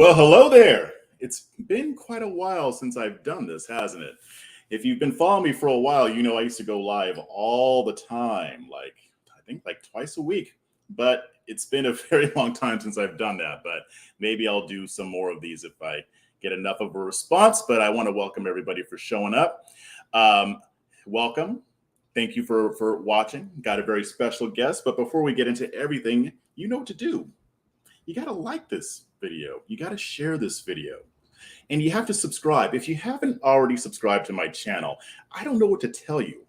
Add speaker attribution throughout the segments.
Speaker 1: Well, hello there. It's been quite a while since I've done this, hasn't it? If you've been following me for a while, you know I used to go live all the time, like I think like twice a week. But it's been a very long time since I've done that. But maybe I'll do some more of these if I get enough of a response. But I want to welcome everybody for showing up. Welcome. Thank you for watching. Got a very special guest. But before we get into everything, you know what to do. You got to like this video. You got to share this video. And you have to subscribe. If you haven't already subscribed to my channel, I don't know what to tell you.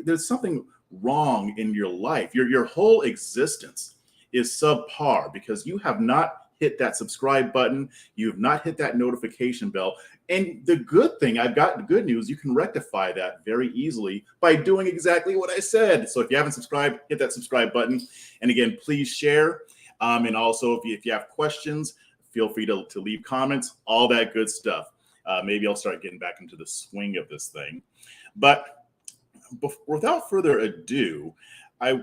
Speaker 1: There's something wrong in your life. Your whole existence is subpar because you have not hit that subscribe button. You have not hit that notification bell. And the good thing, I've got the good news, you can rectify that very easily by doing exactly what I said. So if you haven't subscribed, hit that subscribe button. And again, please share. And also, if you have questions, feel free to leave comments, all that good stuff. Maybe I'll start getting back into the swing of this thing. But without further ado, I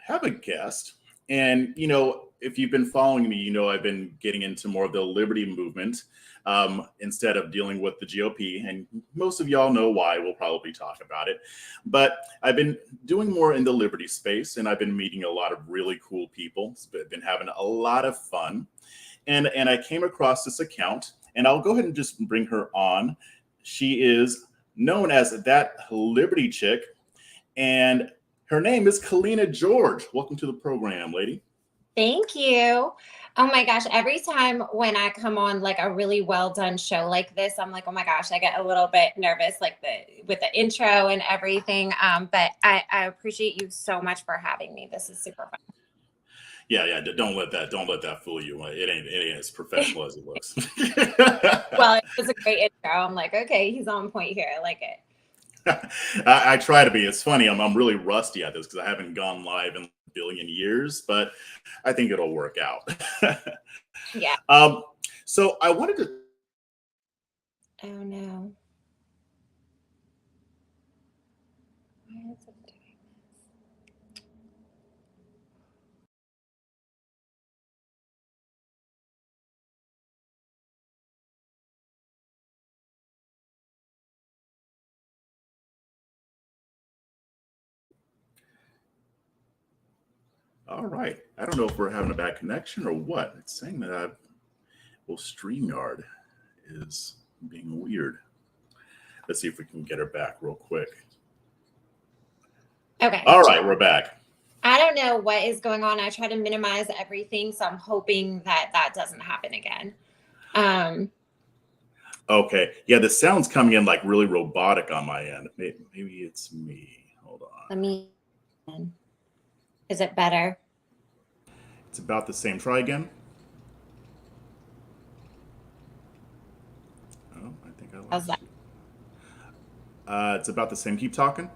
Speaker 1: have a guest. And, you know, if you've been following me, you know I've been getting into more of the liberty movement instead of dealing with the GOP. And most of y'all know why. We'll probably talk about it. But I've been doing more in the liberty space, and I've been meeting a lot of really cool people. I've been having a lot of fun. And I came across this account, and I'll go ahead and just bring her on. She is known as That Liberty Chick, and her name is Kaleena George. Welcome to the program, lady.
Speaker 2: Thank you. Oh my gosh. Every time when I come on like a really well done show like this, I'm like, oh my gosh, I get a little bit nervous with the intro and everything. But I appreciate you so much for having me. This is super fun.
Speaker 1: Yeah. Don't let that fool you. It ain't as professional as it looks.
Speaker 2: Well, it was a great intro. I'm like, okay, he's on point here. I like it.
Speaker 1: I try to be. It's funny. I'm really rusty at this because I haven't gone live in a billion years, but I think it'll work out.
Speaker 2: Yeah.
Speaker 1: So I wanted to.
Speaker 2: Oh no. Why is it doing this?
Speaker 1: All right. I don't know if we're having a bad connection or what. It's saying that StreamYard is being weird. Let's see if we can get her back real quick.
Speaker 2: Okay.
Speaker 1: All right, we're back.
Speaker 2: I don't know what is going on. I try to minimize everything, so I'm hoping that doesn't happen again.
Speaker 1: Okay. Yeah, the sound's coming in like really robotic on my end. Maybe it's me. Hold on.
Speaker 2: Let me. Is it better?
Speaker 1: It's about the same. Try again. Oh, I think I lost.
Speaker 2: How's that?
Speaker 1: It's about the same. Keep talking.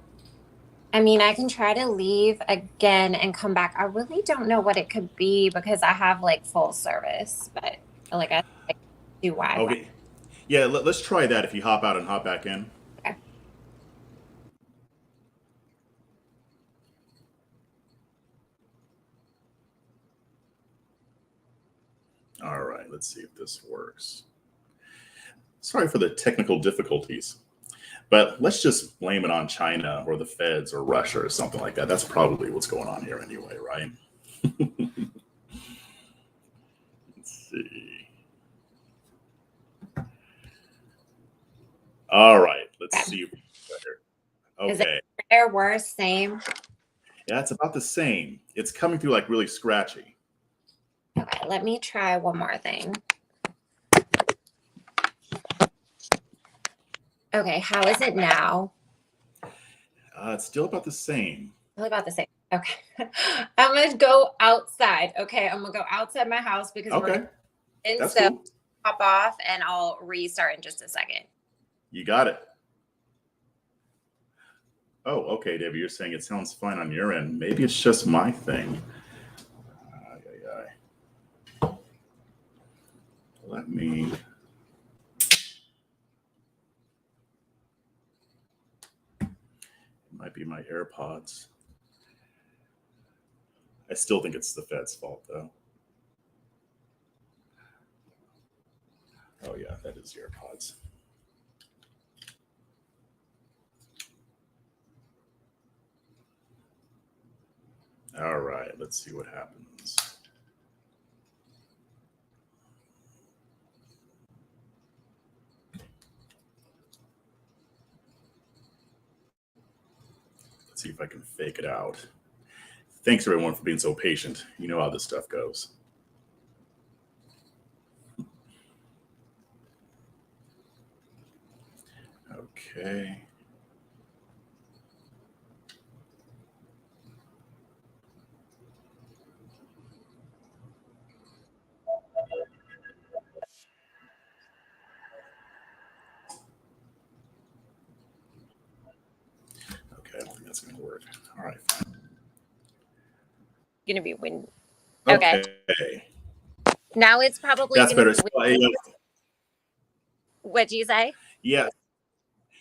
Speaker 2: I mean, I can try to leave again and come back. I really don't know what it could be because I have like full service, but like I do Wi-Fi.
Speaker 1: Okay. Yeah, let's try that if you hop out and hop back in.
Speaker 2: Okay.
Speaker 1: All right, let's see if this works. Sorry for the technical difficulties, but let's just blame it on China or the feds or Russia or something like that. That's probably what's going on here anyway, right? Let's see. All right, let's see. Okay.
Speaker 2: Is it better, worse, same?
Speaker 1: Yeah, it's about the same. It's coming through like really scratchy.
Speaker 2: Okay, let me try one more thing. Okay, how is it now?
Speaker 1: It's still about the same.
Speaker 2: Still about the same. Okay. I'm going to go outside. Okay, I'm going to go outside my house because we're in.
Speaker 1: That's
Speaker 2: so
Speaker 1: cool.
Speaker 2: Pop off and I'll restart in just a second.
Speaker 1: You got it. Oh, okay, Debbie, you're saying it sounds fine on your end. Maybe it's just my thing. Let me. It might be my AirPods. I still think it's the Fed's fault, though. Oh yeah, that is AirPods. All right, let's see what happens. Let's see if I can fake it out. Thanks everyone for being so patient. You know how this stuff goes. Okay. Okay, I don't think that's going to work. All right.
Speaker 2: Going to be wind.
Speaker 1: Okay.
Speaker 2: Now it's probably
Speaker 1: that's better.
Speaker 2: What'd you say?
Speaker 1: Yeah.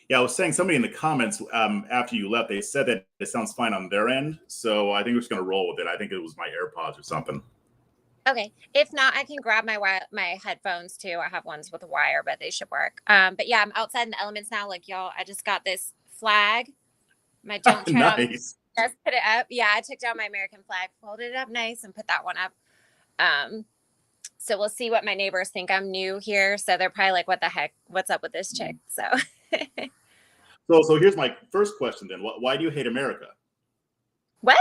Speaker 1: Yeah, I was saying somebody in the comments after you left, they said that it sounds fine on their end. So I think we're just going to roll with it. I think it was my AirPods or something.
Speaker 2: Okay. If not, I can grab my headphones too. I have ones with a wire, but they should work. But yeah, I'm outside in the elements now. Like y'all, I just got this flag. My don't tread on.
Speaker 1: Nice.
Speaker 2: Just put it up. Yeah, I took down my American flag, folded it up nice, and put that one up. So we'll see what my neighbors think. I'm new here, so they're probably like, "What the heck? What's up with this chick?" So.
Speaker 1: So here's my first question then. Why do you hate America?
Speaker 2: What?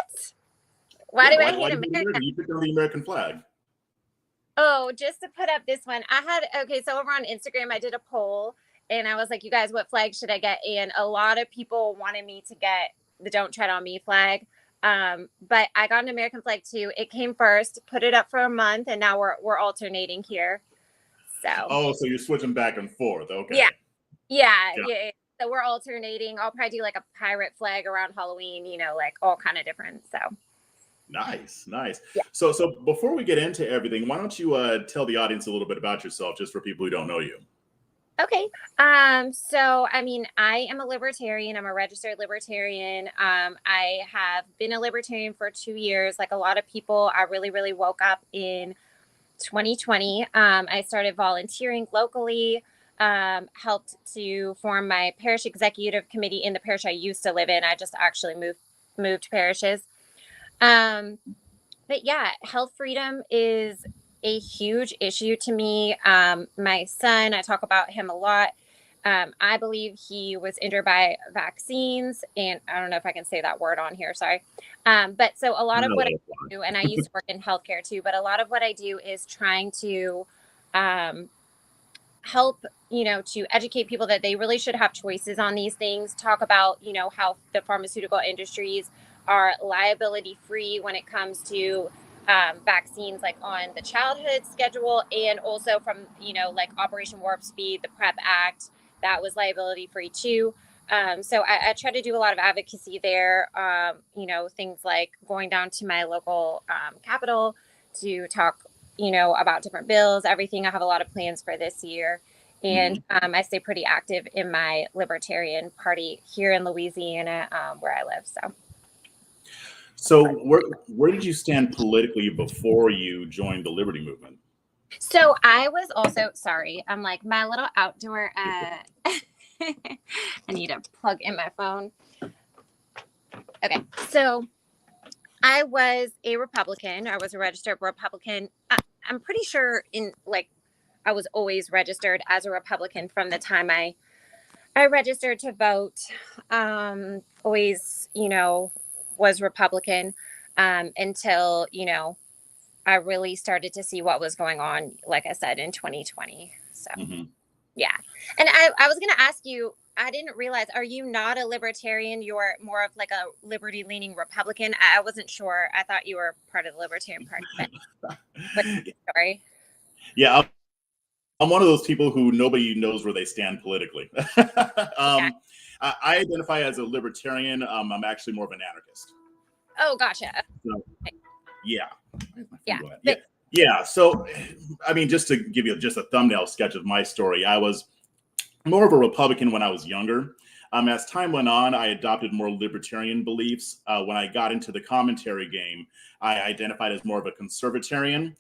Speaker 2: Why do I hate America?
Speaker 1: You picked on the American flag.
Speaker 2: Oh, just to put up this one. So over on Instagram, I did a poll and I was like, you guys, what flag should I get? And a lot of people wanted me to get the Don't Tread on Me flag. But I got an American flag too. It came first, put it up for a month, and now we're alternating here. So
Speaker 1: you're switching back and forth. Okay.
Speaker 2: Yeah. So we're alternating. I'll probably do like a pirate flag around Halloween, like all kind of different. So
Speaker 1: nice.
Speaker 2: Yeah.
Speaker 1: So before we get into everything, why don't you tell the audience a little bit about yourself, just for people who don't know you?
Speaker 2: Okay. So, I mean, I am a libertarian. I'm a registered libertarian. I have been a libertarian for 2 years. Like a lot of people, I really, really woke up in 2020. I started volunteering locally, helped to form my parish executive committee in the parish I used to live in. I just actually moved parishes. But yeah, health freedom is a huge issue to me. My son, I talk about him a lot. I believe he was injured by vaccines, and I don't know if I can say that word on here. Sorry. But so a lot of what I do, and I used to work in healthcare too, but a lot of what I do is trying to help, to educate people that they really should have choices on these things. Talk about, how the pharmaceutical industries are liability free when it comes to vaccines, like on the childhood schedule, and also from, like Operation Warp Speed, the PrEP Act, that was liability free too. So I try to do a lot of advocacy there. Things like going down to my local Capitol to talk, about different bills, everything. I have a lot of plans for this year. And I stay pretty active in my Libertarian Party here in Louisiana, where I live.
Speaker 1: So where did you stand politically before you joined the Liberty Movement?
Speaker 2: So I was also, sorry, I'm like my little outdoor, I need to plug in my phone. Okay, so I was a Republican. I was a registered Republican. I'm pretty sure I was always registered as a Republican from the time I registered to vote. Always, was Republican until, I really started to see what was going on, like I said, in 2020. So, yeah. And I was going to ask you, I didn't realize, are you not a libertarian? You're more of like a liberty-leaning Republican? I wasn't sure. I thought you were part of the Libertarian Party. But sorry.
Speaker 1: Yeah, I'm one of those people who nobody knows where they stand politically. I identify as a libertarian. I'm actually more of an anarchist.
Speaker 2: Oh, gotcha.
Speaker 1: So, yeah.
Speaker 2: Yeah.
Speaker 1: So, I mean, just to give you just a thumbnail sketch of my story, I was more of a Republican when I was younger. As time went on, I adopted more libertarian beliefs. When I got into the commentary game, I identified as more of a conservatarian.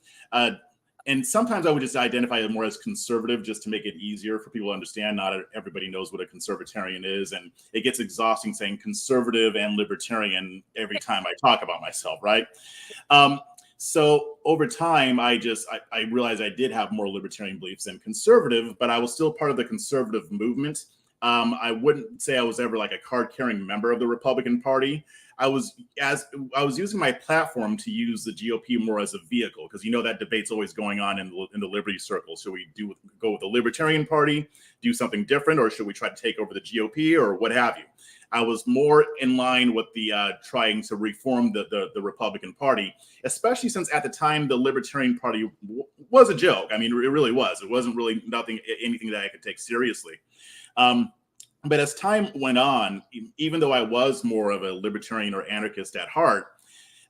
Speaker 1: and sometimes I would just identify it more as conservative just to make it easier for people to understand. Not everybody knows what a conservatarian is, and it gets exhausting saying conservative and libertarian every time I talk about myself, right? So over time, I realized I did have more libertarian beliefs than conservative, but I was still part of the conservative movement. I wouldn't say I was ever like a card-carrying member of the Republican Party. I was using my platform to use the GOP more as a vehicle, because that debate's always going on in the liberty circle. Should we go with the Libertarian Party, do something different, or should we try to take over the GOP, or what have you? I was more in line with the trying to reform the Republican Party, especially since at the time the Libertarian Party was a joke. I mean, it really was. It wasn't really anything that I could take seriously. But as time went on, even though I was more of a libertarian or anarchist at heart,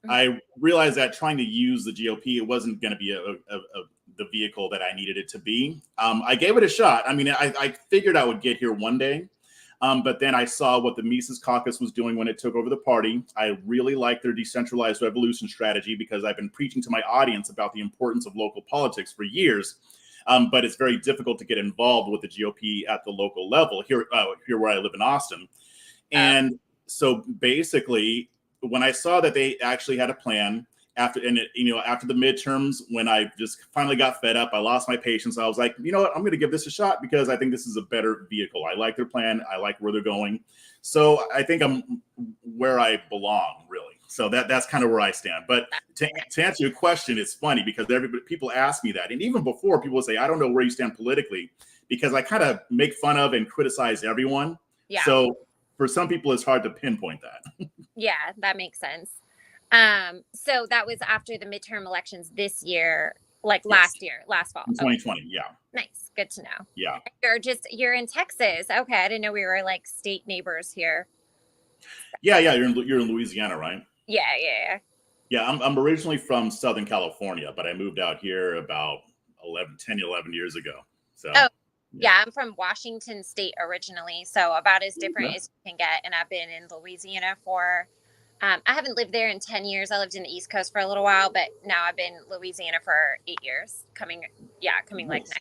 Speaker 1: I realized that trying to use the GOP, it wasn't going to be the vehicle that I needed it to be. I gave it a shot. I mean, I figured I would get here one day. But then I saw what the Mises Caucus was doing when it took over the party. I really liked their decentralized revolution strategy, because I've been preaching to my audience about the importance of local politics for years. But it's very difficult to get involved with the GOP at the local level here where I live in Austin. And so basically, when I saw that they actually had a plan after the midterms, when I just finally got fed up, I lost my patience. I was like, you know what, I'm going to give this a shot, because I think this is a better vehicle. I like their plan. I like where they're going. So I think I'm where I belong, really. So that's kind of where I stand. But to answer your question, it's funny because people ask me that. And even before, people say, I don't know where you stand politically, because I kind of make fun of and criticize everyone. Yeah. So for some people, it's hard to pinpoint that.
Speaker 2: Yeah, that makes sense. So that was after the midterm elections this year, like last fall.
Speaker 1: 2020, okay. Yeah.
Speaker 2: Nice. Good to know.
Speaker 1: Yeah.
Speaker 2: You're in Texas. Okay. I didn't know we were like state neighbors here.
Speaker 1: Yeah. You're in Louisiana, right?
Speaker 2: Yeah.
Speaker 1: Yeah, I'm originally from Southern California, but I moved out here about 11 years ago. So. Oh,
Speaker 2: yeah, I'm from Washington State originally, so about as different as you can get. And I've been in Louisiana for, I haven't lived there in 10 years. I lived in the East Coast for a little while, but now I've been in Louisiana for 8 years, coming nice. Like next.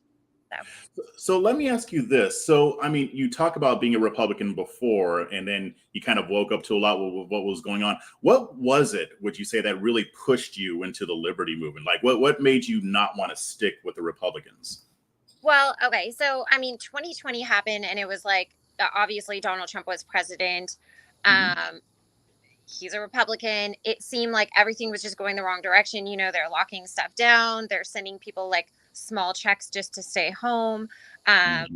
Speaker 1: So let me ask you this. So, I mean, you talk about being a Republican before, and then you kind of woke up to a lot of what was going on. What was it, would you say, that really pushed you into the liberty movement? Like, what made you not want to stick with the Republicans?
Speaker 2: Well, okay. So, I mean, 2020 happened, and it was like, obviously Donald Trump was president. He's a Republican. It seemed like everything was just going the wrong direction. They're locking stuff down. They're sending people like small checks just to stay home. They're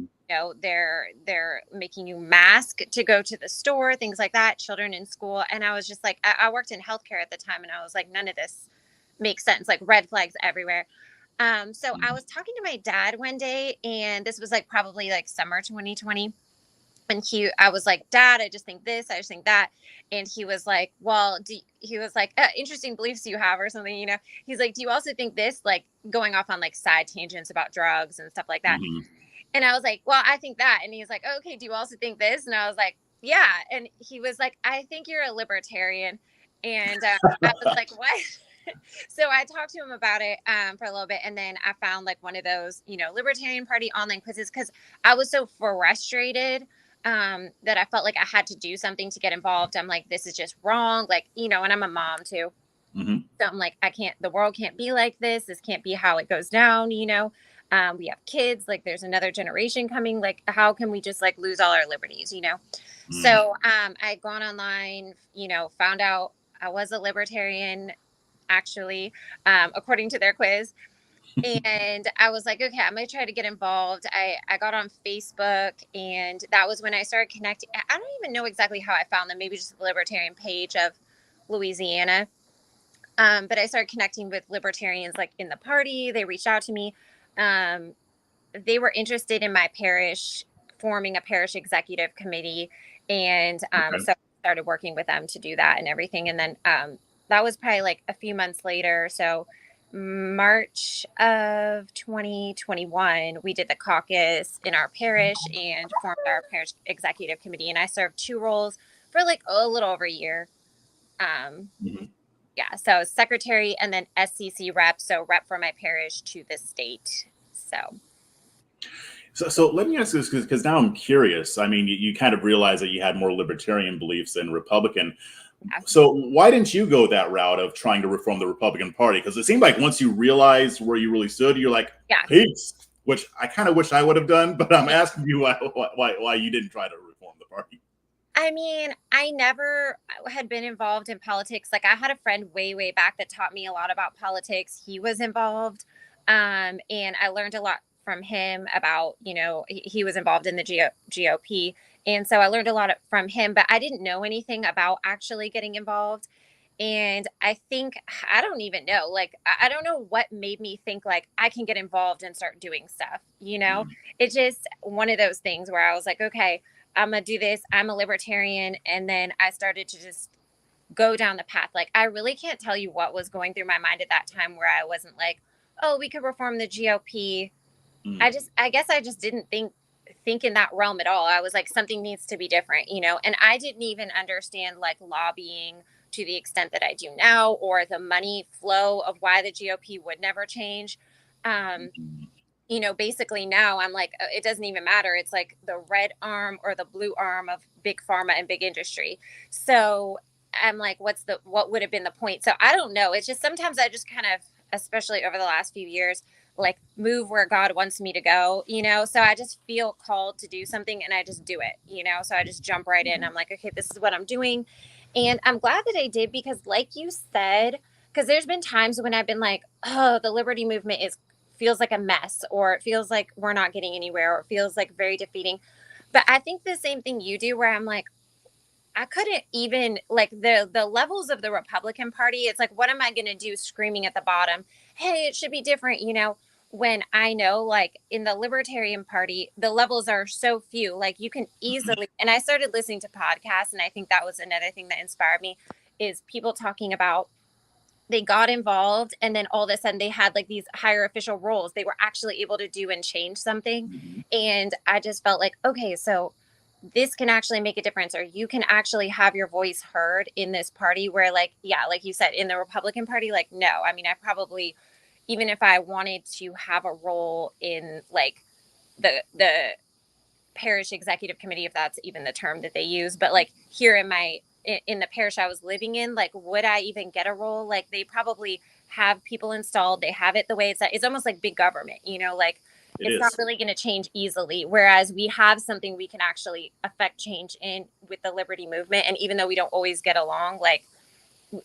Speaker 2: making you mask to go to the store, things like that, children in school. And I was just like, I worked in healthcare at the time, and I was like, none of this makes sense, like red flags everywhere. So I was talking to my dad one day, and this was like probably like summer 2020. And I was like, Dad, I just think this, I just think that. And he was like, well, interesting beliefs you have or something, He's like, do you also think this, like going off on like side tangents about drugs and stuff like that? And I was like, well, I think that. And he's like, okay, do you also think this? And I was like, yeah. And he was like, I think you're a libertarian. And I was like, what? So I talked to him about it for a little bit. And then I found like one of those, Libertarian Party online quizzes, because I was so frustrated that I felt like I had to do something to get involved. I'm like, this is just wrong. Like, and I'm a mom too. So I'm like, the world can't be like this. This can't be how it goes down. We have kids, like there's another generation coming. Like, how can we just like lose all our liberties, So I'd gone online, found out I was a libertarian, actually, according to their quiz. And I was like, okay, I'm going to try to get involved. I got on Facebook, and that was when I started connecting. I don't even know exactly how I found them. Maybe just the libertarian page of Louisiana. But I started connecting with libertarians like in the party. They reached out to me. They were interested in my parish, forming a parish executive committee. And so I started working with them to do that and everything. And then that was probably like a few months later. So March of 2021, we did the caucus in our parish and formed our parish executive committee. And I served 2 roles for like a little over a year. Yeah. So secretary and then SCC rep. So rep for my parish to the state.
Speaker 1: So let me ask this, because now I'm curious. I mean, you kind of realize that you had more libertarian beliefs than Republican.
Speaker 2: Yeah.
Speaker 1: So why didn't you go that route of trying to reform the Republican Party? Because it seemed like once you realized where you really stood, you're like,
Speaker 2: Yeah.
Speaker 1: peace, which I kind of wish I would have done. But I'm asking you why you didn't try to reform the party.
Speaker 2: I mean, I never had been involved in politics. Like I had a friend way, way back that taught me a lot about politics. He was involved. And I learned a lot from him about, he was involved in the GOP. And so I learned a lot from him, but I didn't know anything about actually getting involved. And I think, I don't even know, like, I don't know what made me think like I can get involved and start doing stuff. It's just one of those things where I was like, okay, I'm going to do this. I'm a libertarian. And then I started to just go down the path. Like, I really can't tell you what was going through my mind at that time where I wasn't like, oh, we could reform the GOP. I guess I just didn't think in that realm at all. I was like, something needs to be different, and I didn't even understand like lobbying to the extent that I do now, or the money flow of why the GOP would never change. Basically now I'm like, it doesn't even matter. It's like the red arm or the blue arm of big pharma and big industry. So I'm like, what would have been the point? So I don't know. It's just sometimes I just kind of, especially over the last few years, like move where God wants me to go, so I just feel called to do something and I just do it, so I just jump right in. I'm like, okay, this is what I'm doing. And I'm glad that I did, because like you said, because there's been times when I've been like, oh, the liberty movement feels like a mess, or it feels like we're not getting anywhere, or it feels like very defeating. But I think the same thing you do, where I'm like, I couldn't even, like, the levels of the Republican Party. It's like, what am I going to do screaming at the bottom? Hey, it should be different, when I know, like, in the Libertarian Party, the levels are so few. Like, you can easily, and I started listening to podcasts, and I think that was another thing that inspired me, is people talking about they got involved and then all of a sudden they had like these higher official roles they were actually able to do and change something. And I just felt like, okay, so this can actually make a difference, or you can actually have your voice heard in this party, where like, yeah, like you said, in the Republican Party, like, no, I mean, I probably, even if I wanted to have a role in like the parish executive committee, if that's even the term that they use, but like here in the parish I was living in, like, would I even get a role? Like, they probably have people installed. They have it the way it's almost like big government, like it's not really going to change easily. Whereas we have something we can actually affect change in with the liberty movement. And even though we don't always get along, like,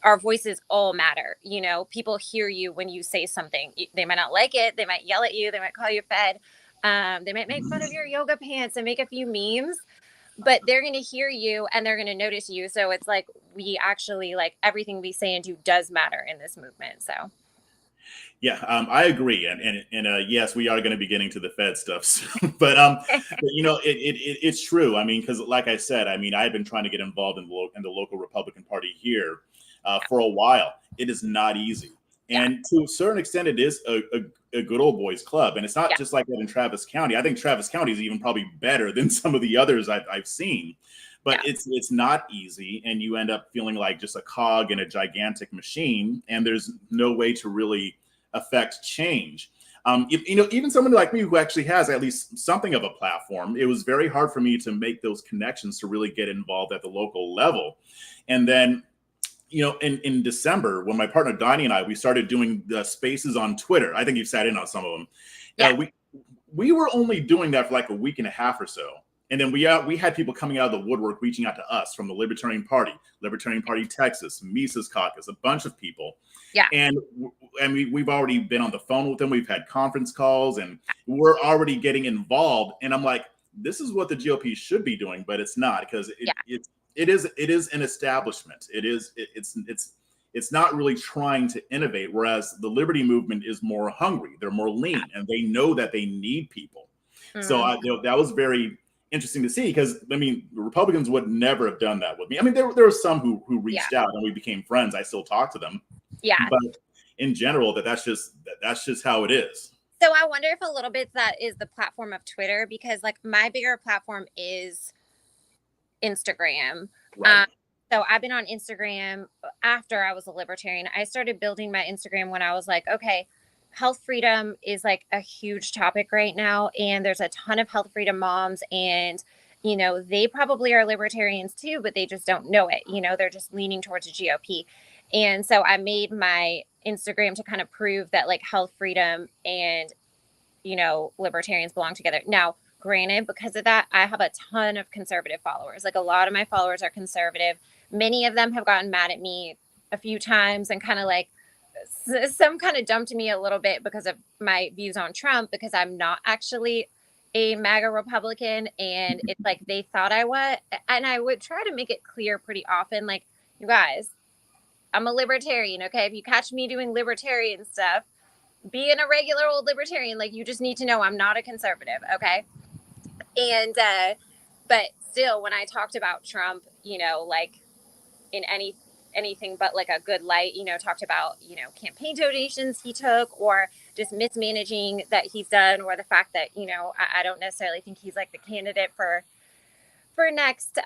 Speaker 2: our voices all matter. People hear you when you say something. They might not like it. They might yell at you. They might call you fed. They might make fun of your yoga pants and make a few memes, but they're going to hear you and they're going to notice you. So it's like, we actually, like, everything we say and do does matter in this movement. So
Speaker 1: yeah, I agree, and yes, we are going to be getting to the Fed stuff soon. But it's true. I mean, because like I said, I mean, I've been trying to get involved in the local Republican Party here for a while. It is not easy, and to a certain extent, it is a good old boys club, and it's not just like that in Travis County. I think Travis County is even probably better than some of the others I've seen. But it's not easy, and you end up feeling like just a cog in a gigantic machine, and there's no way to really affect change. Even someone like me who actually has at least something of a platform, it was very hard for me to make those connections to really get involved at the local level. And then, in December, when my partner Donnie and we started doing the spaces on Twitter, I think you've sat in on some of them. We were only doing that for like a week and a half or so. And then we had people coming out of the woodwork reaching out to us from the Libertarian Party Texas, Mises Caucus, a bunch of people. Yeah. And we've already been on the phone with them. We've had conference calls and we're already getting involved. And I'm like, this is what the GOP should be doing, but it's not, because it is an establishment. It's not really trying to innovate. Whereas the Liberty movement is more hungry. They're more lean and they know that they need people. So that was very interesting to see, because I mean, the Republicans would never have done that with me. I mean, there were some who reached out and we became friends. I still talk to them. Yeah. But in general, that's just how it is.
Speaker 2: So I wonder if a little bit that is the platform of Twitter, because like my bigger platform is Instagram. Right. So I've been on Instagram after I was a libertarian. I started building my Instagram when I was like, okay, health freedom is like a huge topic right now. And there's a ton of health freedom moms. And, you know, they probably are libertarians too, but they just don't know it. You know, they're just leaning towards the GOP. And so I made my Instagram to kind of prove that like health freedom and, you know, libertarians belong together. Now, granted, because of that, I have a ton of conservative followers. Like a lot of my followers are conservative. Many of them have gotten mad at me a few times and kind of like some kind of dumped me a little bit because of my views on Trump, because I'm not actually a MAGA Republican. And it's like they thought I was. And I would try to make it clear pretty often, like, you guys, I'm a libertarian. Okay. If you catch me doing libertarian stuff, being a regular old libertarian, like you just need to know I'm not a conservative. Okay. And, but still, when I talked about Trump, you know, like in anything but like a good light, you know, talked about, you know, campaign donations he took or just mismanaging that he's done, or the fact that, you know, I don't necessarily think he's like the candidate for next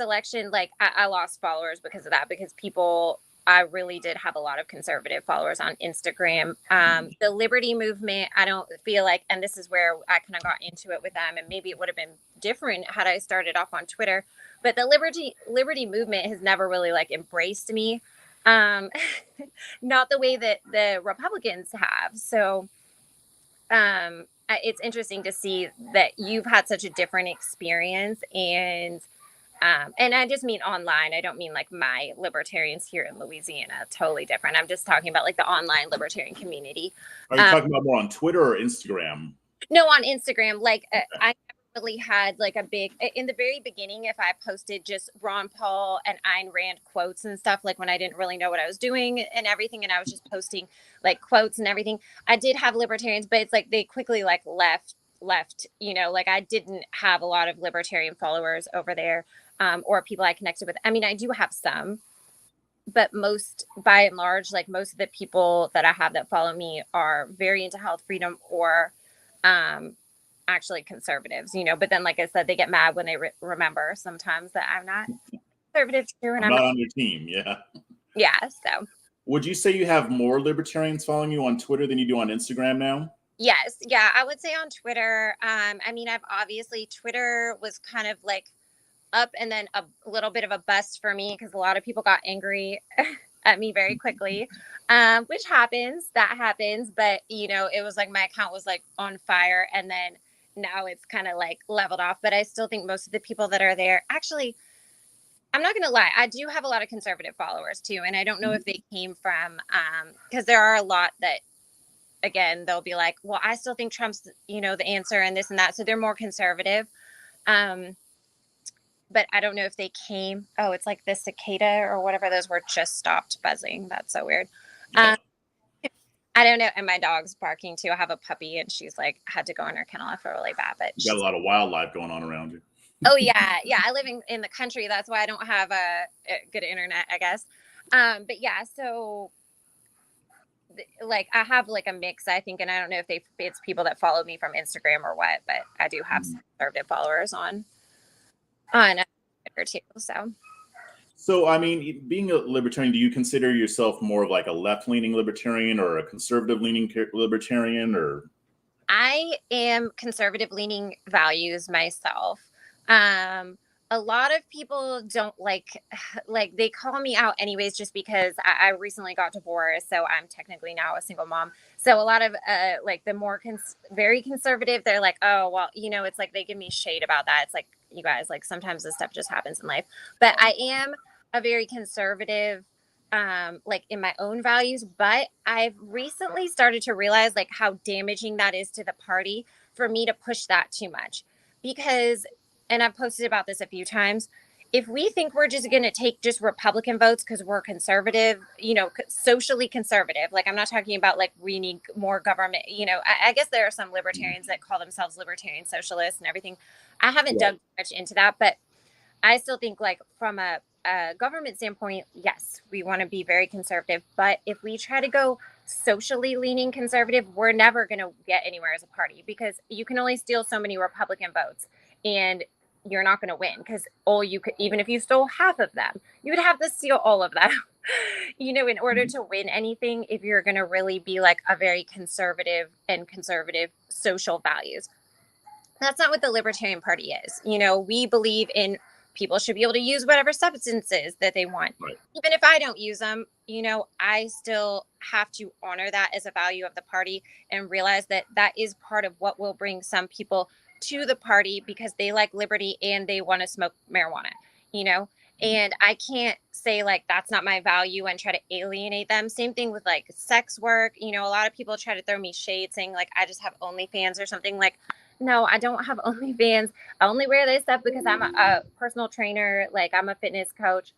Speaker 2: election. Like I lost followers because of that, because people, I really did have a lot of conservative followers on Instagram. The liberty movement, I don't feel like, and this is where I kind of got into it with them, and maybe it would have been different had I started off on Twitter, but the liberty movement has never really like embraced me. Not the way that the Republicans have. So it's interesting to see that you've had such a different experience. And I just mean online. I don't mean like my libertarians here in Louisiana. Totally different. I'm just talking about like the online libertarian community.
Speaker 1: Are you talking about more on Twitter or Instagram?
Speaker 2: No, on Instagram. Like I never really had like a big, in the very beginning, if I posted just Ron Paul and Ayn Rand quotes and stuff, like when I didn't really know what I was doing and everything, and I was just posting like quotes and everything, I did have libertarians, but it's like they quickly like left, you know, like I didn't have a lot of libertarian followers over there. Or people I connected with. I mean, I do have some, but most, by and large, like most of the people that I have that follow me are very into health freedom or actually conservatives, you know. But then, like I said, they get mad when they remember sometimes that I'm not conservative too. And
Speaker 1: I'm not on your team. Yeah.
Speaker 2: Yeah. So.
Speaker 1: Would you say you have more libertarians following you on Twitter than you do on Instagram now?
Speaker 2: Yes. Yeah. I would say on Twitter. I mean, Twitter was kind of like up and then a little bit of a bust for me because a lot of people got angry at me very quickly, which happens. That happens. But, you know, it was like my account was like on fire, and then now it's kind of like leveled off. But I still think most of the people that are there, actually, I'm not going to lie, I do have a lot of conservative followers too. And I don't know if they came from, because there are a lot that, again, they'll be like, well, I still think Trump's, you know, the answer and this and that. So they're more conservative. But I don't know if they came. Oh, it's like the cicada or whatever those were just stopped buzzing. That's so weird. I don't know. And my dog's barking too. I have a puppy and she's like had to go in her kennel. I feel really bad, but
Speaker 1: you got a lot of wildlife going on around you.
Speaker 2: Oh yeah. Yeah. I live in the country. That's why I don't have a good internet, I guess. But yeah, so like I have like a mix, I think, and I don't know if it's people that follow me from Instagram or what, but I do have some conservative followers on Twitter too.
Speaker 1: So, I mean, being a libertarian, do you consider yourself more of like a left-leaning libertarian or a conservative-leaning libertarian, or?
Speaker 2: I am conservative-leaning values myself. A lot of people don't like they call me out anyways, just because I recently got divorced, so I'm technically now a single mom. So a lot of like the more very conservative, they're like, oh well, you know, it's like they give me shade about that. It's like, you guys, like sometimes this stuff just happens in life. But I am a very conservative, like in my own values. But I've recently started to realize like how damaging that is to the party for me to push that too much, because. And I've posted about this a few times. If we think we're just going to take just Republican votes because we're conservative, you know, socially conservative, like I'm not talking about like we need more government, you know, I guess there are some libertarians that call themselves libertarian socialists and everything. I haven't dug much into that, but I still think like from a government standpoint, yes, we want to be very conservative. But if we try to go socially leaning conservative, we're never going to get anywhere as a party, because you can only steal so many Republican votes. And you're not going to win, because all you could, even if you stole half of them, you would have to steal all of them, in order to win anything, if you're going to really be like a very conservative social values. That's not what the Libertarian Party is. We believe in people should be able to use whatever substances that they want.
Speaker 1: Right.
Speaker 2: Even if I don't use them, I still have to honor that as a value of the party, and realize that that is part of what will bring some people to the party, because they like liberty and they want to smoke marijuana, and I can't say like that's not my value and try to alienate them. Same thing with like sex work. A lot of people try to throw me shade saying like I just have OnlyFans or something. Like, no, I don't have OnlyFans. I only wear this stuff because I'm a personal trainer. Like, I'm a fitness coach.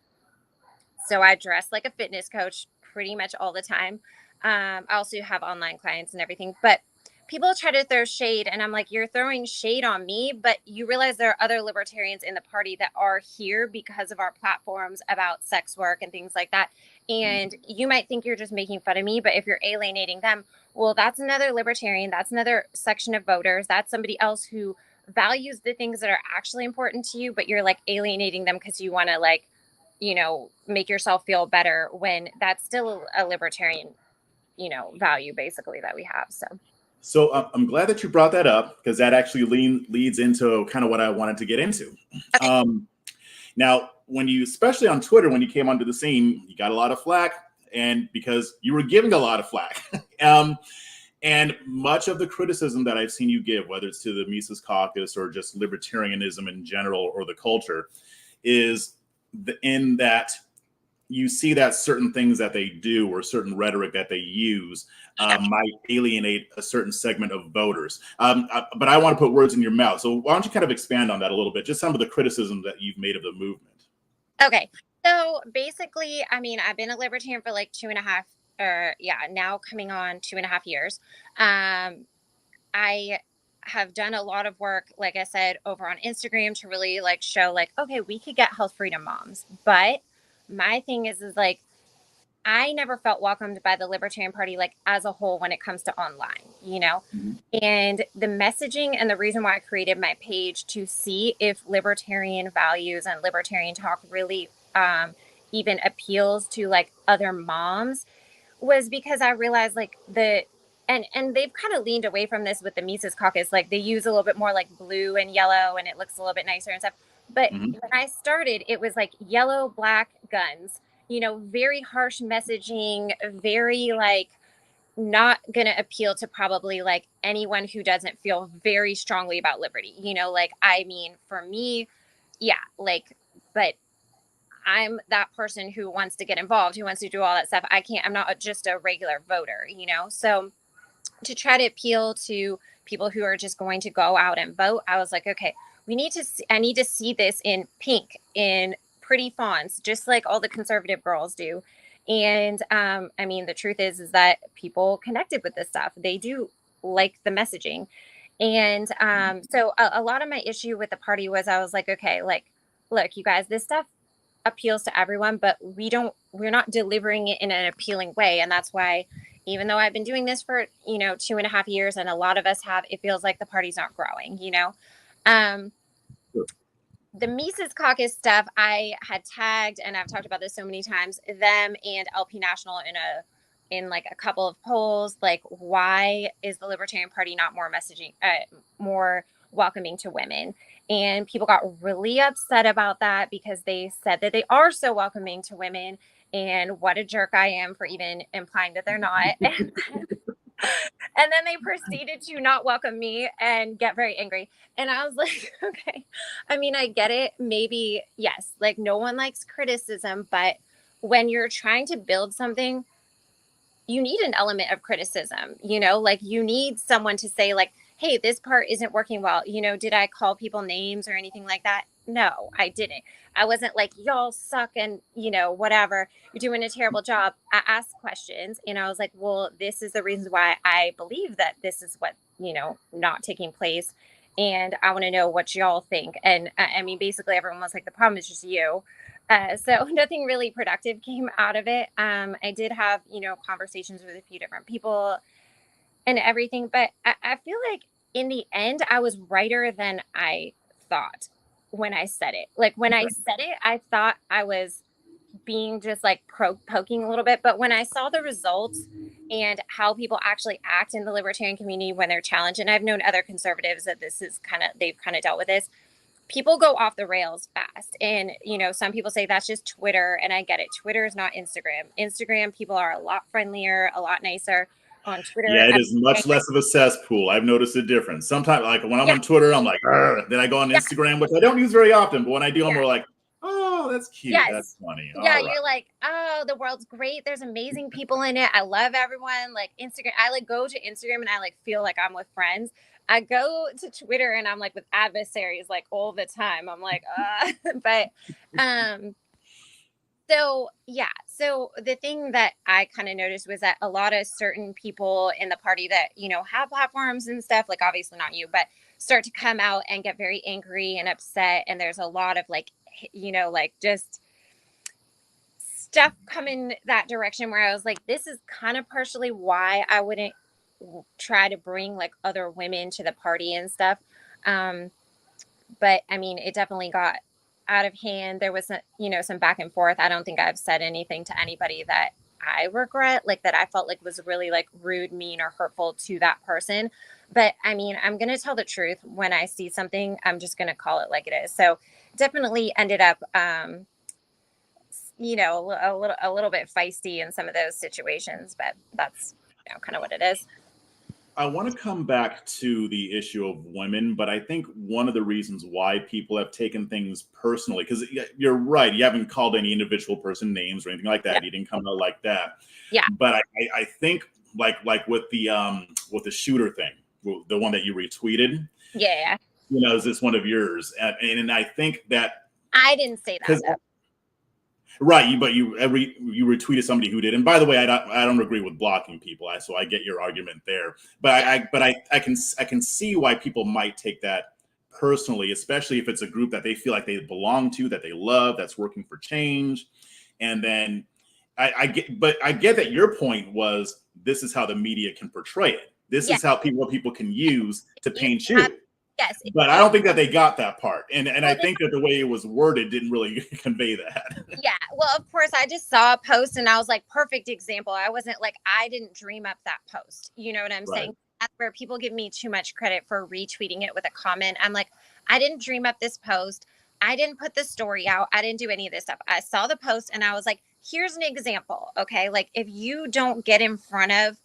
Speaker 2: So I dress like a fitness coach pretty much all the time. I also have online clients and everything. But people try to throw shade, and I'm like, you're throwing shade on me, but you realize there are other libertarians in the party that are here because of our platforms about sex work and things like that. And you might think you're just making fun of me, but if you're alienating them, well, that's another libertarian. That's another section of voters. That's somebody else who values the things that are actually important to you, but you're like alienating them because you want to like, make yourself feel better, when that's still a libertarian, value basically that we have.
Speaker 1: So I'm glad that you brought that up, because that actually leads into kind of what I wanted to get into.
Speaker 2: Okay.
Speaker 1: Now, especially on Twitter, when you came onto the scene, you got a lot of flack, and because you were giving a lot of flack. And much of the criticism that I've seen you give, whether it's to the Mises Caucus or just libertarianism in general or the culture, is in that you see that certain things that they do or certain rhetoric that they use might alienate a certain segment of voters. But I want to put words in your mouth. So why don't you kind of expand on that a little bit, just some of the criticism that you've made of the movement.
Speaker 2: Okay. So basically, I mean, I've been a libertarian for like now coming on 2.5 years. I have done a lot of work, like I said, over on Instagram to really like show like, okay, we could get health freedom moms. But my thing is like, I never felt welcomed by the Libertarian Party, like as a whole, when it comes to online, and the messaging, and the reason why I created my page to see if libertarian values and libertarian talk really even appeals to like other moms, was because I realized like and they've kind of leaned away from this with the Mises Caucus. Like they use a little bit more like blue and yellow, and it looks a little bit nicer and stuff. But when I started, it was like yellow, black, guns, very harsh messaging, very like not going to appeal to probably like anyone who doesn't feel very strongly about liberty, like, I mean, for me, yeah, like, but I'm that person who wants to get involved, who wants to do all that stuff. I'm not just a regular voter, So to try to appeal to people who are just going to go out and vote, I was like, okay, I need to see this in pink, in pretty fonts, just like all the conservative girls do. And I mean, the truth is that people connected with this stuff. They do like the messaging. And so a lot of my issue with the party was, I was like, okay, like, look, you guys, this stuff appeals to everyone, but we're not delivering it in an appealing way. And that's why, even though I've been doing this for 2.5 years, and a lot of us have, it feels like the party's not growing. The Mises Caucus stuff, I had tagged, and I've talked about this so many times, them and LP National in like a couple of polls, like, why is the Libertarian Party not more welcoming to women? And people got really upset about that, because they said that they are so welcoming to women, and what a jerk I am for even implying that they're not. And then they proceeded to not welcome me and get very angry. And I was like, okay, I mean, I get it. Maybe, yes, like no one likes criticism, but when you're trying to build something, you need an element of criticism, like you need someone to say like, hey, this part isn't working well. Did I call people names or anything like that? No, I didn't. I wasn't like, y'all suck and, whatever, you're doing a terrible job. I asked questions, and I was like, well, this is the reasons why I believe that this is what, not taking place. And I want to know what y'all think. And I mean, basically everyone was like, the problem is just you. So nothing really productive came out of it. I did have, conversations with a few different people and everything, but I feel like in the end, I was righter than I thought. when I said it. Like when I said it, I thought I was being just like poking a little bit. But when I saw the results and how people actually act in the libertarian community when they're challenged, and I've known other conservatives that they've kind of dealt with this, people go off the rails fast. And, some people say that's just Twitter. And I get it. Twitter is not Instagram. Instagram, people are a lot friendlier, a lot nicer. On Twitter,
Speaker 1: yeah, it is much less of a cesspool. I've noticed a difference. Sometimes, like when I'm on Twitter, I'm like, then I go on Instagram, which I don't use very often. But when I do, I'm more like, oh, that's cute.
Speaker 2: Yes.
Speaker 1: That's funny.
Speaker 2: Yeah, you're like, oh, the world's great. There's amazing people in it. I love everyone. Like Instagram, I like go to Instagram and I like feel like I'm with friends. I go to Twitter and I'm like with adversaries like all the time. I'm like, but so the thing that I kind of noticed was that a lot of certain people in the party that, have platforms and stuff, like obviously not you, but start to come out and get very angry and upset. And there's a lot of like, like just stuff coming that direction where I was like, this is kind of partially why I wouldn't try to bring like other women to the party and stuff. But I mean, it definitely got out of hand. There was, some back and forth. I don't think I've said anything to anybody that I regret, like that I felt like was really like rude, mean, or hurtful to that person. But I mean, I'm going to tell the truth. When I see something, I'm just going to call it like it is. So definitely ended up, a little bit feisty in some of those situations, but that's kind of what it is.
Speaker 1: I want to come back to the issue of women, but I think one of the reasons why people have taken things personally, because you're right, you haven't called any individual person names or anything like that. Yeah. You didn't come out like that.
Speaker 2: Yeah.
Speaker 1: But I think like with the shooter thing, the one that you retweeted.
Speaker 2: Yeah.
Speaker 1: Is this one of yours? And I think that
Speaker 2: I didn't say that.
Speaker 1: Right, but you retweeted somebody who did. And by the way, I don't agree with blocking people, so I get your argument there. But I can see why people might take that personally, especially if it's a group that they feel like they belong to, that they love, that's working for change. And then I get that your point was this is how the media can portray it. This is how people can use to paint you.
Speaker 2: Yes.
Speaker 1: But I don't think that they got that part. And I think that the way it was worded didn't really convey that.
Speaker 2: Yeah. Well, of course, I just saw a post and I was like, perfect example. I wasn't like, I didn't dream up that post. You know what I'm saying? That's where people give me too much credit for retweeting it with a comment. I'm like, I didn't dream up this post. I didn't put the story out. I didn't do any of this stuff. I saw the post and I was like, here's an example. Okay. Like if you don't get in front of,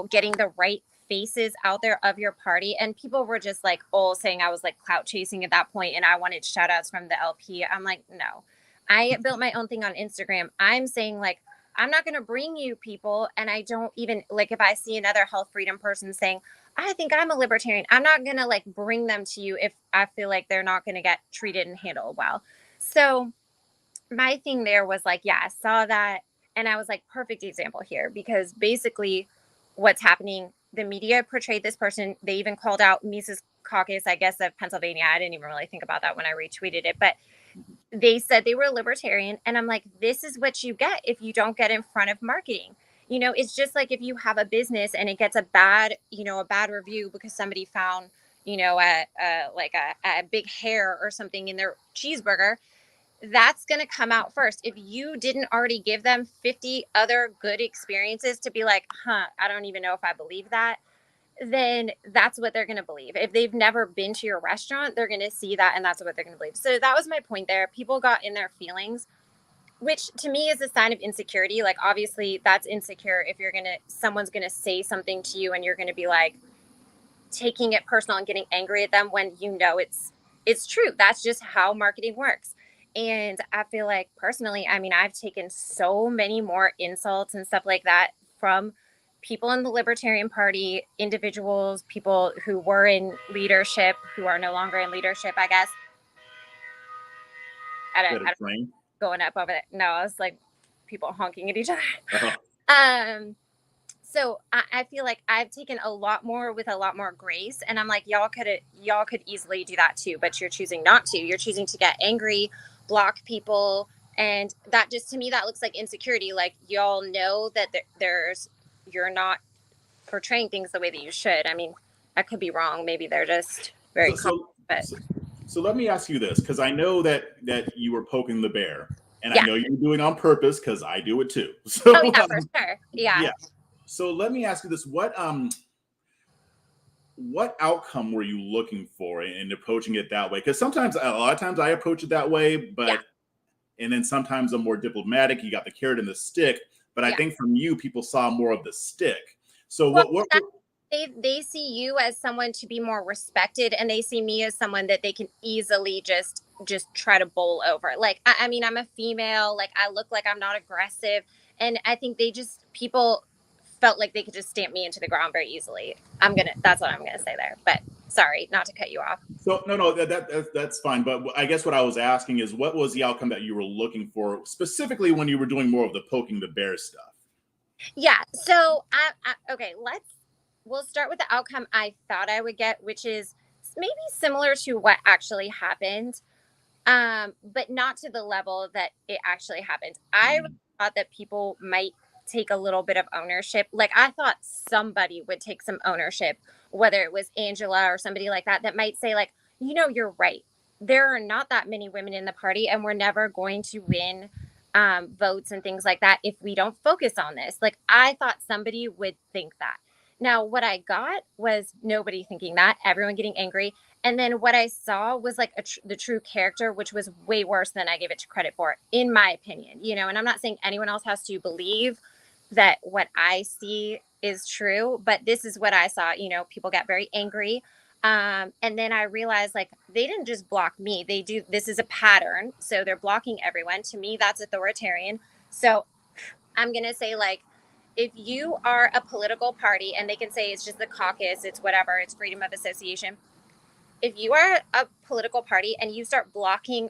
Speaker 2: getting the right faces out there of your party, and people were just like saying I was like clout chasing at that point and I wanted shout outs from the LP. I'm like, no, I built my own thing on Instagram. I'm saying like, I'm not going to bring you people. And I don't even like, if I see another health freedom person saying, I think I'm a libertarian, I'm not going to like bring them to you if I feel like they're not going to get treated and handled well. So my thing there was like, yeah, I saw that. And I was like, perfect example here, because basically what's happening, the media portrayed this person. They even called out Mises Caucus, I guess, of Pennsylvania. I didn't even really think about that when I retweeted it, but they said they were a libertarian. And I'm like, this is what you get if you don't get in front of marketing. It's just like if you have a business and it gets a bad review because somebody found, a big hair or something in their cheeseburger. That's going to come out first. If you didn't already give them 50 other good experiences to be like, I don't even know if I believe that, then that's what they're going to believe. If they've never been to your restaurant, they're going to see that and that's what they're going to believe. So that was my point there. People got in their feelings, which to me is a sign of insecurity. Like obviously that's insecure if someone's going to say something to you and you're going to be like taking it personal and getting angry at them when it's true. That's just how marketing works. And I feel like personally, I mean, I've taken so many more insults and stuff like that from people in the Libertarian Party, individuals, people who were in leadership, who are no longer in leadership, I guess. I don't going up over there. No, I was like people honking at each other. Uh-huh. So I feel like I've taken a lot more with a lot more grace. And I'm like, y'all could easily do that too, but you're choosing not to. You're choosing to get angry, block people. And that just, to me, that looks like insecurity. Like y'all know that you're not portraying things the way that you should. I mean, I could be wrong. Maybe they're just very
Speaker 1: So let me ask you this, because I know that you were poking the bear, and I
Speaker 2: Yeah.
Speaker 1: know you're doing it on purpose because I do it too. So
Speaker 2: Oh yeah, for sure. Yeah.
Speaker 1: yeah. So let me ask you this: what outcome were you looking for in approaching it that way? Because sometimes, a lot of times, I approach it that way,
Speaker 2: Yeah.
Speaker 1: and then sometimes I'm more diplomatic. You got the carrot and the stick, but I
Speaker 2: Yeah.
Speaker 1: think from you, people saw more of the stick. So
Speaker 2: Well,
Speaker 1: what
Speaker 2: they see you as someone to be more respected, and they see me as someone that they can easily just try to bowl over. Like I mean, I'm a female, like I look like I'm not aggressive, and I think people felt like they could just stamp me into the ground very easily. That's what I'm gonna say there. But sorry, not to cut you off.
Speaker 1: So no, that's fine. But I guess what I was asking is, what was the outcome that you were looking for specifically when you were doing more of the poking the bear stuff?
Speaker 2: Yeah. So okay, we'll start with the outcome I thought I would get, which is maybe similar to what actually happened, but not to the level that it actually happened. I really thought that people might take a little bit of ownership. Like I thought somebody would take some ownership, whether it was Angela or somebody like that, that might say like, you're right. There are not that many women in the party, and we're never going to win votes and things like that if we don't focus on this. Like I thought somebody would think that. Now, what I got was nobody thinking that, everyone getting angry. And then what I saw was like the true character, which was way worse than I gave it credit for, in my opinion. And I'm not saying anyone else has to believe that what I see is true, but this is what I saw. People got very angry. And then I realized like they didn't just block me. This is a pattern. So they're blocking everyone. To me, that's authoritarian. So I'm going to say like, if you are a political party and they can say it's just the caucus, it's whatever, it's freedom of association. If you are a political party and you start blocking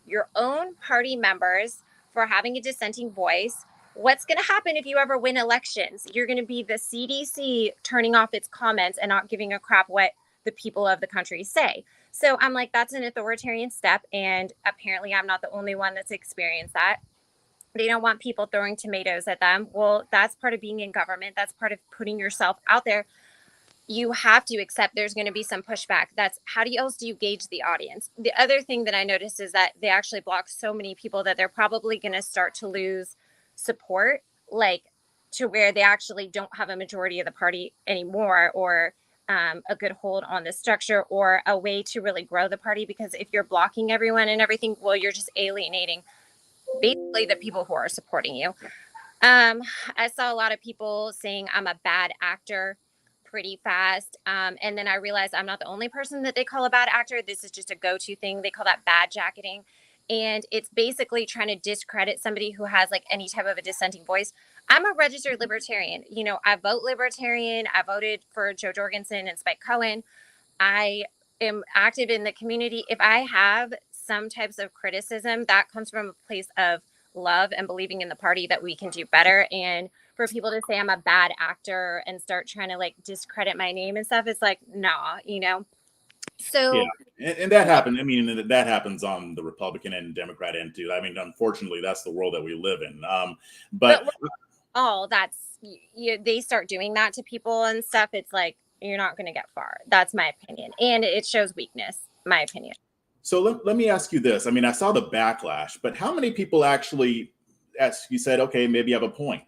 Speaker 2: your own party members for having a dissenting voice, what's going to happen if you ever win elections? You're going to be the CDC turning off its comments and not giving a crap what the people of the country say. So I'm like, that's an authoritarian step. And apparently I'm not the only one that's experienced that. They don't want people throwing tomatoes at them. Well, that's part of being in government. That's part of putting yourself out there. You have to accept there's going to be some pushback. That's how else do you gauge the audience? The other thing that I noticed is that they actually block so many people that they're probably going to start to lose support, like to where they actually don't have a majority of the party anymore, or a good hold on the structure, or a way to really grow the party. Because if you're blocking everyone and everything, well, you're just alienating basically the people who are supporting you. I saw a lot of people saying I'm a bad actor pretty fast. And then I realized I'm not the only person that they call a bad actor. This is just a go-to thing. They call that bad jacketing. And it's basically trying to discredit somebody who has like any type of a dissenting voice. I'm a registered libertarian. I vote libertarian. I voted for Joe Jorgensen and Spike Cohen. I am active in the community. If I have some types of criticism, that comes from a place of love and believing in the party that we can do better. And for people to say I'm a bad actor and start trying to like discredit my name and stuff, it's like, nah. So
Speaker 1: Yeah, and that happened. I mean, that happens on the Republican and Democrat end too. I mean, unfortunately, that's the world that we live in. But
Speaker 2: they start doing that to people and stuff. It's like, you're not going to get far. That's my opinion. And it shows weakness, my opinion.
Speaker 1: So let me ask you this. I mean, I saw the backlash, but how many people actually, as you said, okay, maybe you have a point?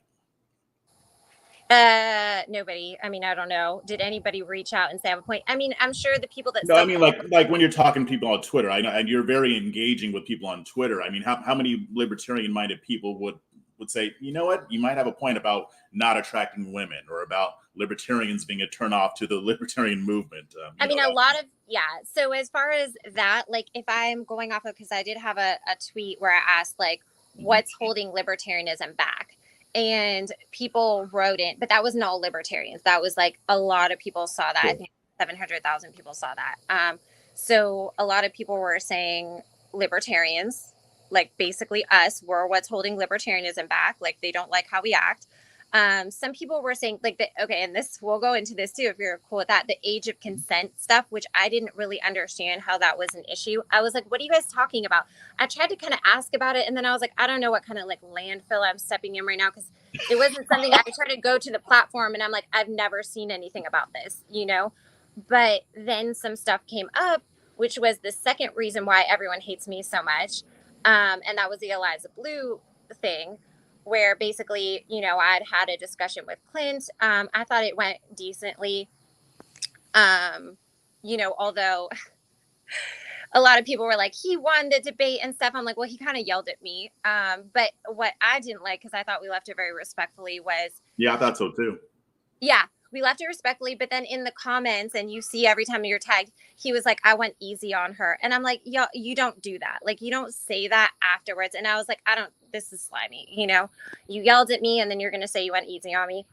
Speaker 2: Nobody. I mean, I don't know. Did anybody reach out and say I have a point? I mean, I'm sure the people that.
Speaker 1: No, I mean, like when you're talking to people on Twitter, I know, and you're very engaging with people on Twitter. I mean, how many libertarian-minded people would say, you know what, you might have a point about not attracting women, or about libertarians being a turnoff to the libertarian movement?
Speaker 2: I mean, a lot of, yeah. So as far as that, like if I'm going off of, because I did have a tweet where I asked like, what's holding libertarianism back? And people wrote in, but that wasn't all libertarians. That was like a lot of people saw that. Cool. I think 700,000 people saw that. So a lot of people were saying libertarians, like basically us, were what's holding libertarianism back. Like they don't like how we act. Some people were saying like okay, and this, we'll go into this too if you're cool with that, the age of consent stuff, which I didn't really understand how that was an issue. I was like, what are you guys talking about? I tried to kind of ask about it, and then I was like, I don't know what kind of like landfill I'm stepping in right now, because it wasn't something I tried to go to the platform and I'm like, I've never seen anything about this, But then some stuff came up which was the second reason why everyone hates me so much. And that was the Eliza Blue thing, where basically, you know, I'd had a discussion with Clint. I thought it went decently. You know, although a lot of people were like, he won the debate and stuff. I'm like, well, he kind of yelled at me. But what I didn't like, because I thought we left it very respectfully, was
Speaker 1: Yeah, I thought so too.
Speaker 2: yeah, we left it respectfully. But then in the comments, and you see every time you're tagged, he was like, I went easy on her. And I'm like, yo, you don't do that. Like, you don't say that afterwards. And I was like, this is slimy. You know, you yelled at me and then you're going to say you went easy on me.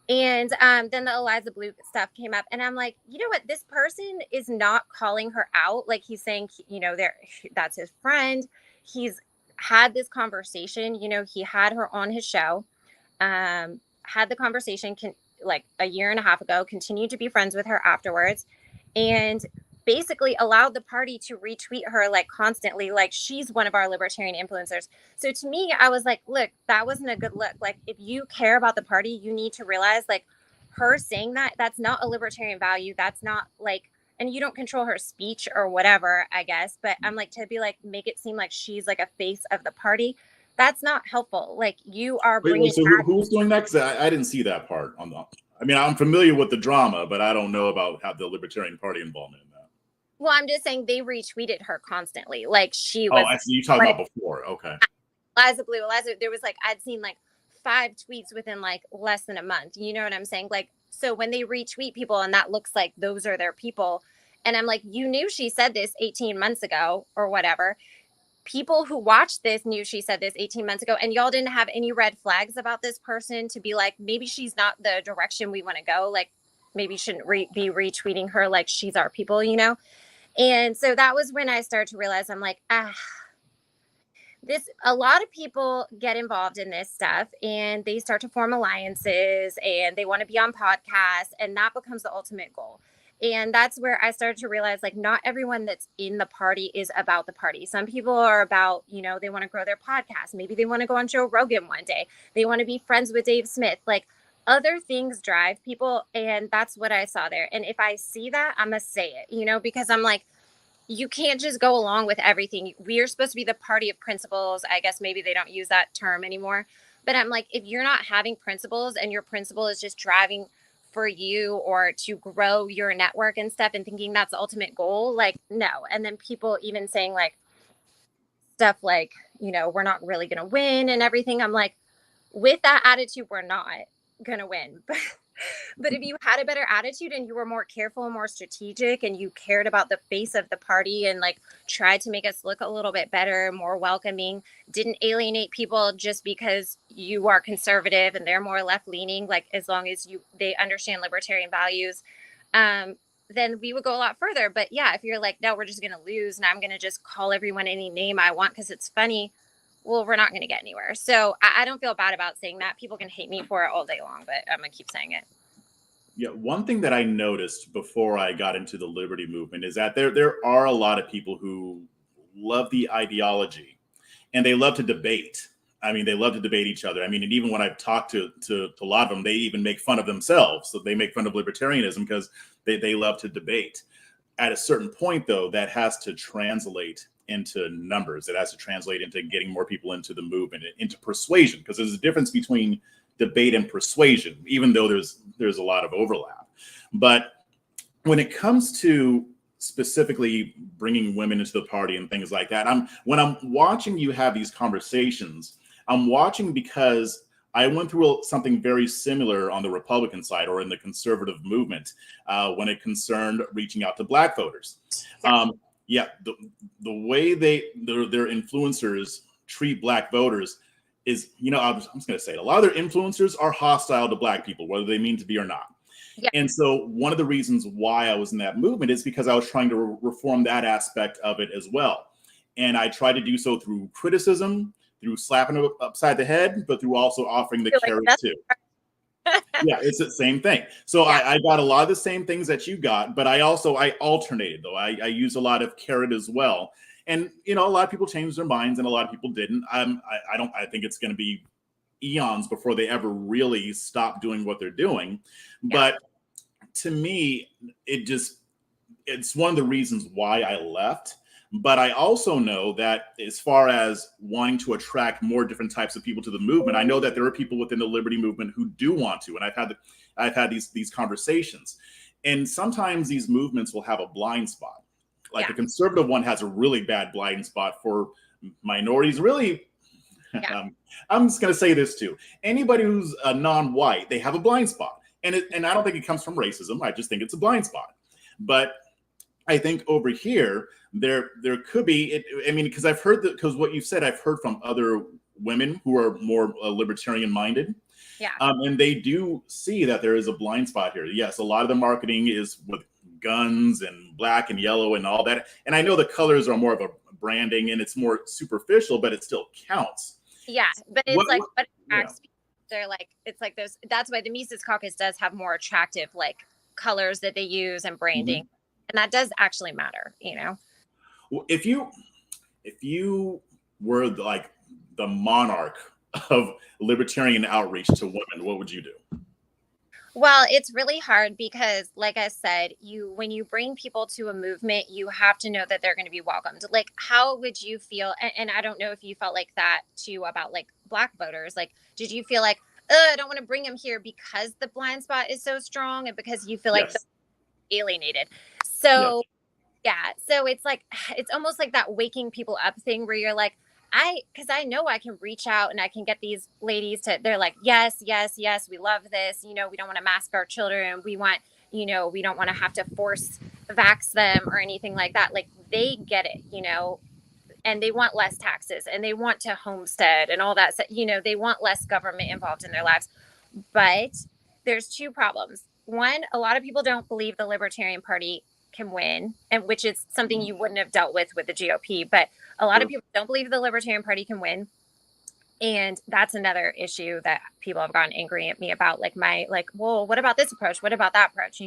Speaker 2: And then the Eliza Blue stuff came up, and I'm like, you know what? This person is not calling her out. Like, he's saying, you know, that's his friend. He's had this conversation. You know, he had her on his show, had the conversation like a year and a half ago, continued to be friends with her afterwards, and basically allowed the party to retweet her like constantly, like she's one of our libertarian influencers. So to me, I was like, look, that wasn't a good look. Like, if you care about the party, you need to realize, like, her saying that's not a libertarian value. That's not like, and you don't control her speech or whatever, I guess. But I'm like, to be like, make it seem like she's like a face of the party. That's not helpful. Like, you are bringing.
Speaker 1: Wait, so who's doing that? Because I didn't see that part on the. I mean, I'm familiar with the drama, but I don't know about how the Libertarian Party involvement in that.
Speaker 2: Well, I'm just saying they retweeted her constantly. Like, she
Speaker 1: Oh,
Speaker 2: was.
Speaker 1: I see you talking about before. Okay.
Speaker 2: Eliza Blue, there was like, I'd seen like 5 tweets within like less than a month. You know what I'm saying? Like, so when they retweet people and that looks like those are their people. And I'm like, you knew she said this 18 months ago or whatever. People who watched this knew she said this 18 months ago, and y'all didn't have any red flags about this person to be like, maybe she's not the direction we want to go. Like, maybe shouldn't be retweeting her like she's our people, you know? And so that was when I started to realize, I'm like, a lot of people get involved in this stuff and they start to form alliances and they want to be on podcasts, and that becomes the ultimate goal. And that's where I started to realize, like, not everyone that's in the party is about the party. Some people are about, you know, they want to grow their podcast. Maybe they want to go on Joe Rogan one day. They want to be friends with Dave Smith. Like, other things drive people. And that's what I saw there. And if I see that, I'm going to say it, you know, because I'm like, you can't just go along with everything. We are supposed to be the party of principles. I guess maybe they don't use that term anymore. But I'm like, if you're not having principles and your principle is just driving for you or to grow your network and stuff and thinking that's the ultimate goal, like, no. And then people even saying like stuff like, you know, we're not really going to win and everything. I'm like, with that attitude, we're not going to win. But if you had a better attitude and you were more careful and more strategic and you cared about the face of the party and like tried to make us look a little bit better, more welcoming, didn't alienate people just because you are conservative and they're more left leaning, like as long as they understand libertarian values, then we would go a lot further. But yeah, if you're like, no, we're just going to lose and I'm going to just call everyone any name I want because it's funny, well, we're not going to get anywhere. So I don't feel bad about saying that. People can hate me for it all day long, but I'm going to keep saying it.
Speaker 1: Yeah, one thing that I noticed before I got into the liberty movement is that there are a lot of people who love the ideology and they love to debate. I mean, they love to debate each other. I mean, and even when I've talked to a lot of them, they even make fun of themselves. So they make fun of libertarianism because they love to debate. At a certain point, though, that has to translate into numbers. It has to translate into getting more people into the movement, into persuasion, because there's a difference between debate and persuasion, even though there's a lot of overlap. But when it comes to specifically bringing women into the party and things like that, when I'm watching you have these conversations, I'm watching because I went through something very similar on the Republican side or in the conservative movement when it concerned reaching out to Black voters. Yeah, the way their influencers treat Black voters is, you know, I'm just going to say it. A lot of their influencers are hostile to Black people, whether they mean to be or not. Yeah. And so one of the reasons why I was in that movement is because I was trying to reform that aspect of it as well. And I tried to do so through criticism, through slapping them upside the head, but through also offering the carrot too. Yeah, it's the same thing. So yeah. I got a lot of the same things that you got, but I alternated though. I used a lot of carrot as well. And, you know, a lot of people changed their minds and a lot of people didn't. I think it's going to be eons before they ever really stop doing what they're doing. Yeah. But to me, it's one of the reasons why I left. But I also know that as far as wanting to attract more different types of people to the movement, I know that there are people within the liberty movement who do want to, and I've had these conversations, and sometimes these movements will have a blind spot. Like the conservative one has a really bad blind spot for minorities. Really, I'm just going to say this too: anybody who's non-white, they have a blind spot, and I don't think it comes from racism. I just think it's a blind spot. But I think over here there could be. I mean, because I've heard that, because what you said, I've heard from other women who are more libertarian minded. And they do see that there is a blind spot here. Yes, a lot of the marketing is with guns and black and yellow and all that. And I know the colors are more of a branding and it's more superficial, but it still counts.
Speaker 2: Yeah, but it's what attracts people. They're like, it's like those. That's why the Mises Caucus does have more attractive like colors that they use and branding, and that does actually matter.
Speaker 1: Well, if you were like the monarch of libertarian outreach to women, what would you do?
Speaker 2: Well, it's really hard because, like I said, when you bring people to a movement, you have to know that they're going to be welcomed. Like, how would you feel? And I don't know if you felt like that too about like Black voters. Like, did you feel like, I don't want to bring them here because the blind spot is so strong and because you feel like they're alienated? So, so it's like, it's almost like that waking people up thing where you're like, because I know I can reach out and I can get these ladies they're like, yes, we love this. We don't want to mask our children. We want, we don't want to have to force vax them or anything like that. Like they get it, and they want less taxes and they want to homestead and all that. They want less government involved in their lives. But there's two problems. One, a lot of people don't believe the Libertarian Party can win, and which is something you wouldn't have dealt with the GOP, but a lot of people don't believe the Libertarian Party can win. And that's another issue that people have gotten angry at me about, well, what about this approach? What about that approach?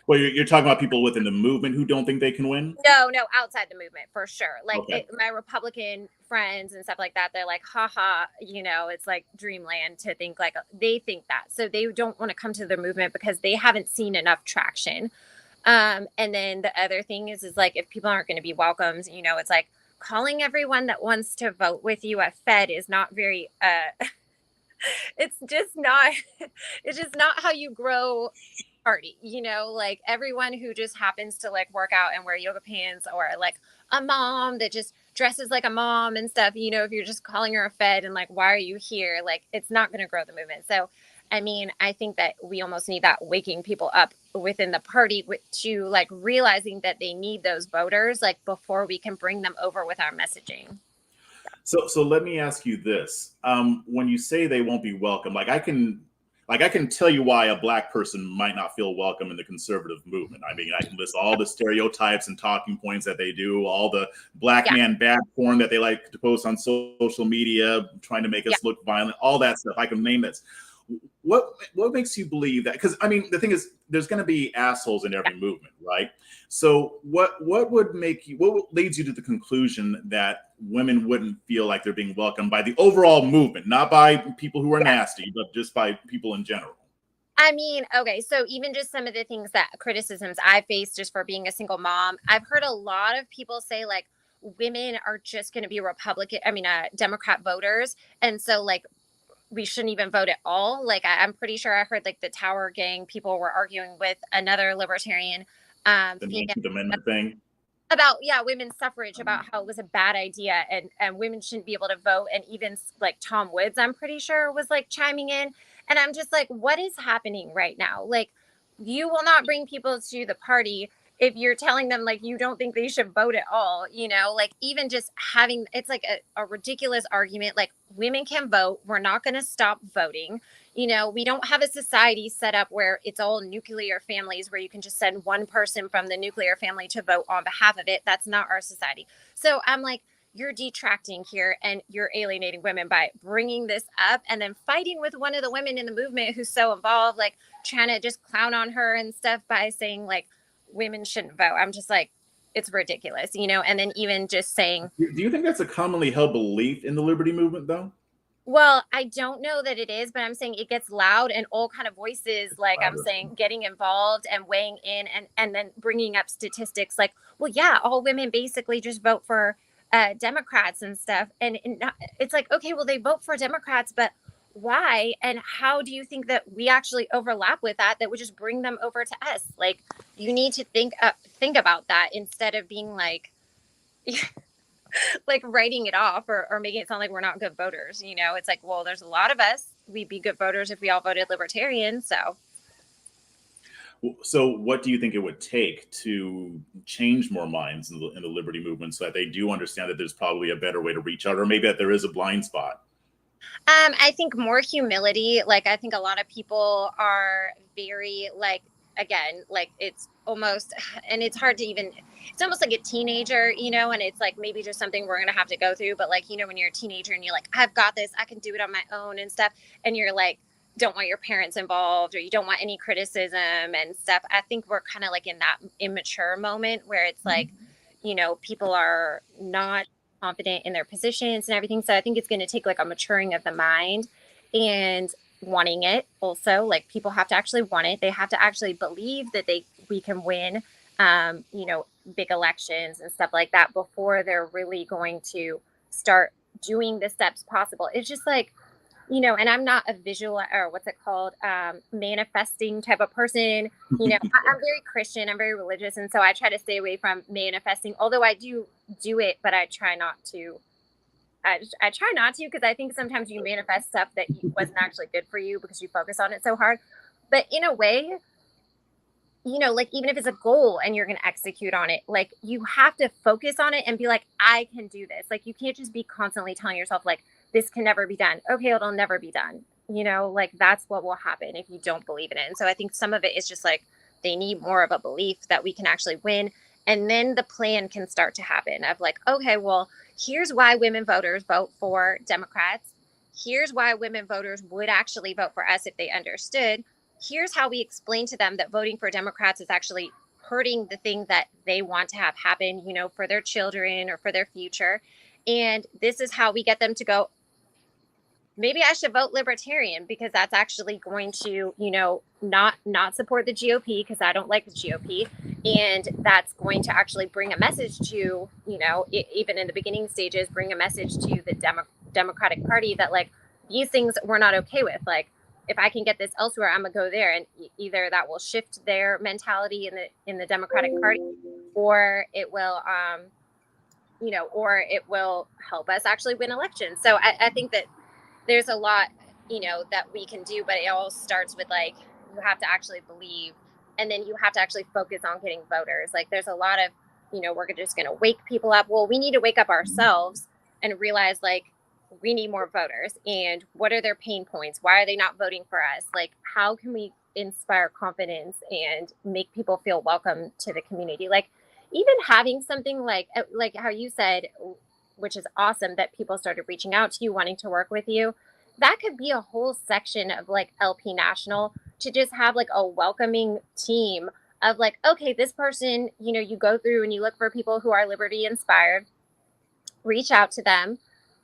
Speaker 1: Well, you're talking about people within the movement who don't think they can win?
Speaker 2: No, outside the movement for sure. Like my Republican friends and stuff like that, they're like, haha, it's like dreamland to think like they think that. So they don't want to come to the movement because they haven't seen enough traction. And then the other thing is like, if people aren't going to be welcomed, it's like calling everyone that wants to vote with you a Fed is not very, it's just not how you grow party, like everyone who just happens to like work out and wear yoga pants, or like a mom that just dresses like a mom and stuff, if you're just calling her a Fed and like, why are you here? Like, it's not going to grow the movement. So, I mean, I think that we almost need that waking people up within the party to like realizing that they need those voters, like before we can bring them over with our messaging.
Speaker 1: So let me ask you this. When you say they won't be welcome, I can tell you why a Black person might not feel welcome in the conservative movement. I mean, I can list all the stereotypes and talking points that they do, all the Black man bad porn that they like to post on social media, trying to make us look violent, all that stuff. I can name this. What makes you believe that? Because I mean, the thing is, there's going to be assholes in every movement, right? So what leads you to the conclusion that women wouldn't feel like they're being welcomed by the overall movement, not by people who are nasty, but just by people in general?
Speaker 2: I mean, okay, so even just some of the criticisms I faced just for being a single mom, I've heard a lot of people say like women are just going to be Democrat voters, and so like we shouldn't even vote at all. Like I'm pretty sure I heard like the Tower Gang people were arguing with another libertarian
Speaker 1: the amendment thing
Speaker 2: about women's suffrage, about how it was a bad idea and women shouldn't be able to vote. And even like Tom Woods, I'm pretty sure, was like chiming in. And I'm just like, what is happening right now? Like, you will not bring people to the party if you're telling them like you don't think they should vote at all, like even just having, it's like a ridiculous argument. Like, women can vote. We're not going to stop voting. We don't have a society set up where it's all nuclear families where you can just send one person from the nuclear family to vote on behalf of it. That's not our society. So I'm like, you're detracting here and you're alienating women by bringing this up and then fighting with one of the women in the movement who's so involved, like trying to just clown on her and stuff by saying like women shouldn't vote. I'm just like, it's ridiculous, and then even just saying.
Speaker 1: Do you think that's a commonly held belief in the liberty movement though?
Speaker 2: Well, I don't know that it is, but I'm saying it gets loud and all kind of voices, like I'm saying, getting involved and weighing in and then bringing up statistics like, well, yeah, all women basically just vote for Democrats and stuff. It's like, okay, well, they vote for Democrats, but why? And how do you think that we actually overlap with that? That would just bring them over to us. Like, you need to think about that instead of being like, like writing it off or making it sound like we're not good voters. You know, it's like, well, there's a lot of us. We'd be good voters if we all voted libertarian.
Speaker 1: So what do you think it would take to change more minds in the liberty movement so that they do understand that there's probably a better way to reach out, or maybe that there is a blind spot?
Speaker 2: I think more humility. Like, I think a lot of people are very like, again, like it's almost, and it's hard to even, it's almost like a teenager, you know, and it's like maybe just something we're going to have to go through. But like, you know, when you're a teenager and you're like, I've got this, I can do it on my own and stuff. And you're like, don't want your parents involved or you don't want any criticism and stuff. I think we're kind of like in that immature moment where it's like, you know, people are not confident in their positions and everything. So I think it's going to take like a maturing of the mind and wanting it also. Like, people have to actually want it. They have to actually believe that we can win, you know, big elections and stuff like that before they're really going to start doing the steps possible. It's just like, you know, and I'm not a visual or what's it called, manifesting type of person. You know, I'm very Christian, I'm very religious. And so I try to stay away from manifesting, although I do it, but I try not to. I try not to, because I think sometimes you manifest stuff that wasn't actually good for you because you focus on it so hard. But in a way, you know, like even if it's a goal and you're going to execute on it, like you have to focus on it and be like, I can do this. Like, you can't just be constantly telling yourself like, this can never be done. Okay, it'll never be done. You know, like that's what will happen if you don't believe in it. And so I think some of it is just like, they need more of a belief that we can actually win. And then the plan can start to happen of like, okay, well, here's why women voters vote for Democrats. Here's why women voters would actually vote for us if they understood. Here's how we explain to them that voting for Democrats is actually hurting the thing that they want to have happen, you know, for their children or for their future. And this is how we get them to go, maybe I should vote libertarian, because that's actually going to, you know, not support the GOP, because I don't like the GOP. And that's going to actually bring a message to, you know, even in the beginning stages, bring a message to the Democratic Party that like, these things we're not okay with. Like, if I can get this elsewhere, I'm gonna go there. And either that will shift their mentality in the Democratic Party, or it will, you know, or it will help us actually win elections. So I think that there's a lot, you know, that we can do, but it all starts with like, you have to actually believe, and then you have to actually focus on getting voters. Like, there's a lot of, you know, we're just going to wake people up. Well, we need to wake up ourselves and realize like, we need more voters, and what are their pain points? Why are they not voting for us? Like, how can we inspire confidence and make people feel welcome to the community? Like, even having something like how you said, which is awesome, that people started reaching out to you, wanting to work with you. That could be a whole section of like LP National, to just have like a welcoming team of like, okay, this person, you know, you go through and you look for people who are liberty inspired, reach out to them,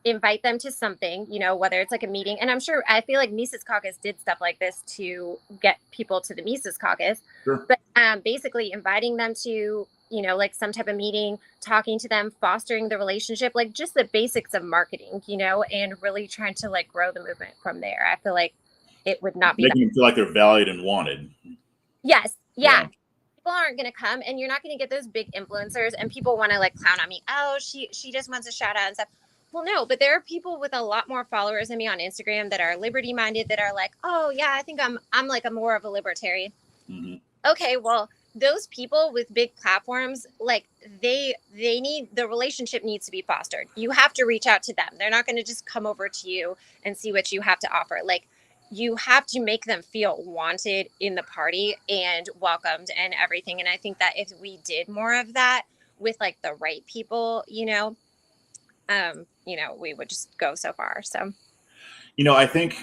Speaker 2: invite them to something, you know, whether it's like a meeting. And I'm sure, I feel like Mises Caucus did stuff like this to get people to the Mises Caucus.
Speaker 1: Sure.
Speaker 2: But basically inviting them to, you know, like some type of meeting, talking to them, fostering the relationship, like just the basics of marketing, you know, and really trying to like grow the movement from there. I feel like it would not be
Speaker 1: Making them feel like they're valued and wanted.
Speaker 2: Yes. Yeah. People aren't going to come, and you're not going to get those big influencers, and people want to like clown on me. Oh, she just wants a shout out and stuff. Well, no, but there are people with a lot more followers than me on Instagram that are liberty minded, that are like, oh yeah, I think I'm like a more of a libertarian. Mm-hmm. Okay, well, those people with big platforms, like they need, the relationship needs to be fostered. You have to reach out to them. They're not going to just come over to you and see what you have to offer. Like, you have to make them feel wanted in the party and welcomed and everything. And I think that if we did more of that with like the right people, you know, we would just go so far. So,
Speaker 1: you know, I think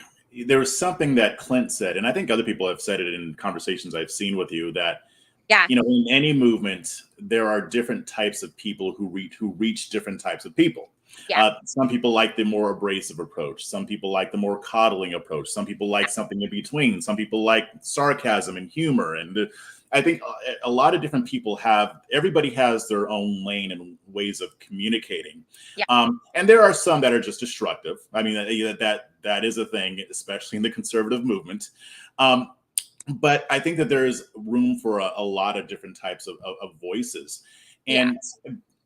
Speaker 1: there was something that Clint said, and I think other people have said it in conversations I've seen with you, that,
Speaker 2: yeah,
Speaker 1: you know, in any movement, there are different types of people who reach different types of people.
Speaker 2: Yeah.
Speaker 1: Some people like the more abrasive approach. Some people like the more coddling approach. Some people like something in between. Some people like sarcasm and humor. And I think a lot of different people everybody has their own lane and ways of communicating.
Speaker 2: Yeah.
Speaker 1: And there are some that are just destructive. I mean, that is a thing, especially in the conservative movement. But I think that there is room for a lot of different types of voices. And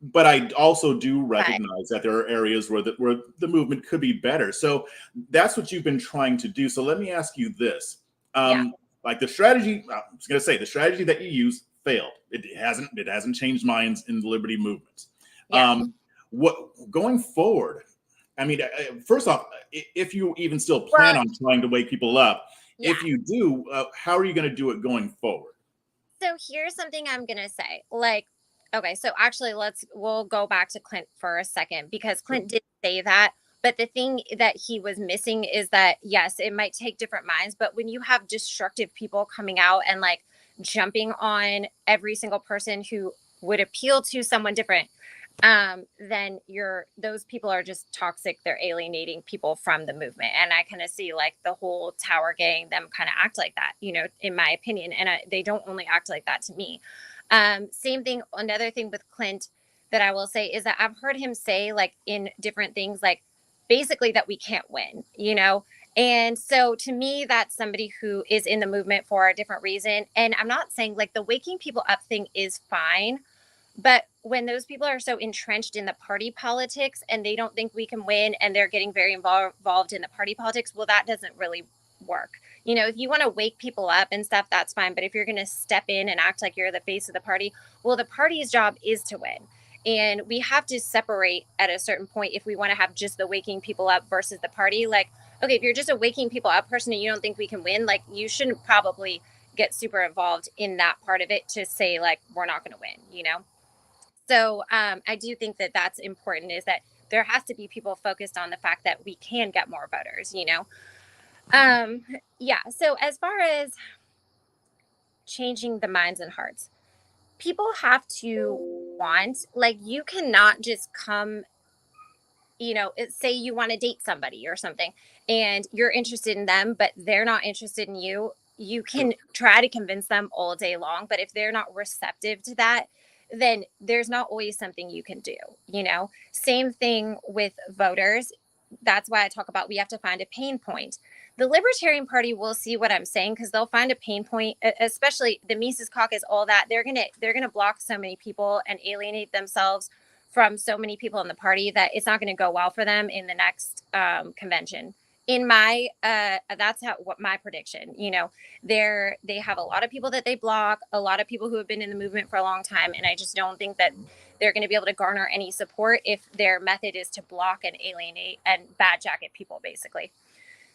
Speaker 1: but I also do recognize that there are areas where the movement could be better. So that's what you've been trying to do. So let me ask you this. Like the strategy, I was going to say, the strategy that you use failed. It hasn't changed minds in the liberty movement. What going forward? I mean, first off, if you even still plan on trying to wake people up, if you do, how are you going to do it going forward?
Speaker 2: So here's something I'm going to say. Like, okay, so actually we'll go back to Clint for a second, because Clint did say that. But the thing that he was missing is that, yes, it might take different minds, but when you have destructive people coming out and like jumping on every single person who would appeal to someone different, then those people are just toxic. They're alienating people from the movement. And I kind of see like the whole Tower gang, them kind of act like that, in my opinion. And they don't only act like that to me. Same thing. Another thing with Clint that I will say is that I've heard him say like in different things, like basically that we can't win, And so to me, that's somebody who is in the movement for a different reason. And I'm not saying like the waking people up thing is fine, but when those people are so entrenched in the party politics and they don't think we can win, and they're getting very involved in the party politics, well, that doesn't really work. If you want to wake people up and stuff, that's fine. But if you're going to step in and act like you're the face of the party, well, the party's job is to win. And we have to separate at a certain point if we want to have just the waking people up versus the party. Like, okay, if you're just a waking people up person and you don't think we can win, like you shouldn't probably get super involved in that part of it to say like, we're not going to win, So I do think that that's important, is that there has to be people focused on the fact that we can get more voters, So as far as changing the minds and hearts, people have to want, like, you cannot just come, say you want to date somebody or something and you're interested in them, but they're not interested in you. You can try to convince them all day long, but if they're not receptive to that, then there's not always something you can do, Same thing with voters. That's why I talk about we have to find a pain point. The Libertarian Party will see what I'm saying, because they'll find a pain point, especially the Mises Caucus, all that. They're gonna block so many people and alienate themselves from so many people in the party that it's not going to go well for them in the next convention. In my that's what my prediction. They have a lot of people that they block, a lot of people who have been in the movement for a long time, and I just don't think that they're going to be able to garner any support if their method is to block and alienate and bad jacket people, basically.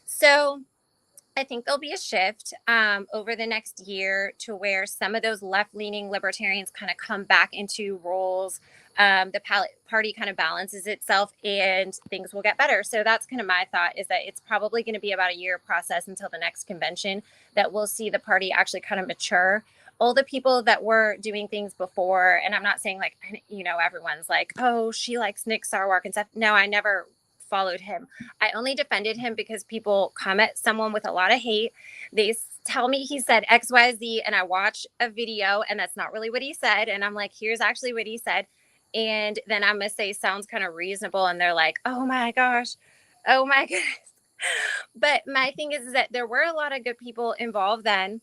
Speaker 2: So I think there'll be a shift over the next year to where some of those left-leaning libertarians kind of come back into roles. The party kind of balances itself and things will get better. So that's kind of my thought, is that it's probably going to be about a year process until the next convention that we'll see the party actually kind of mature. All the people that were doing things before, and I'm not saying like, everyone's like, oh, she likes Nick Sarwark and stuff. No, I never followed him. I only defended him because people come at someone with a lot of hate. They tell me he said XYZ, and I watch a video and that's not really what he said. And I'm like, here's actually what he said. And then I'm going to say sounds kind of reasonable. And they're like, oh my gosh. Oh my goodness. But my thing is that there were a lot of good people involved then.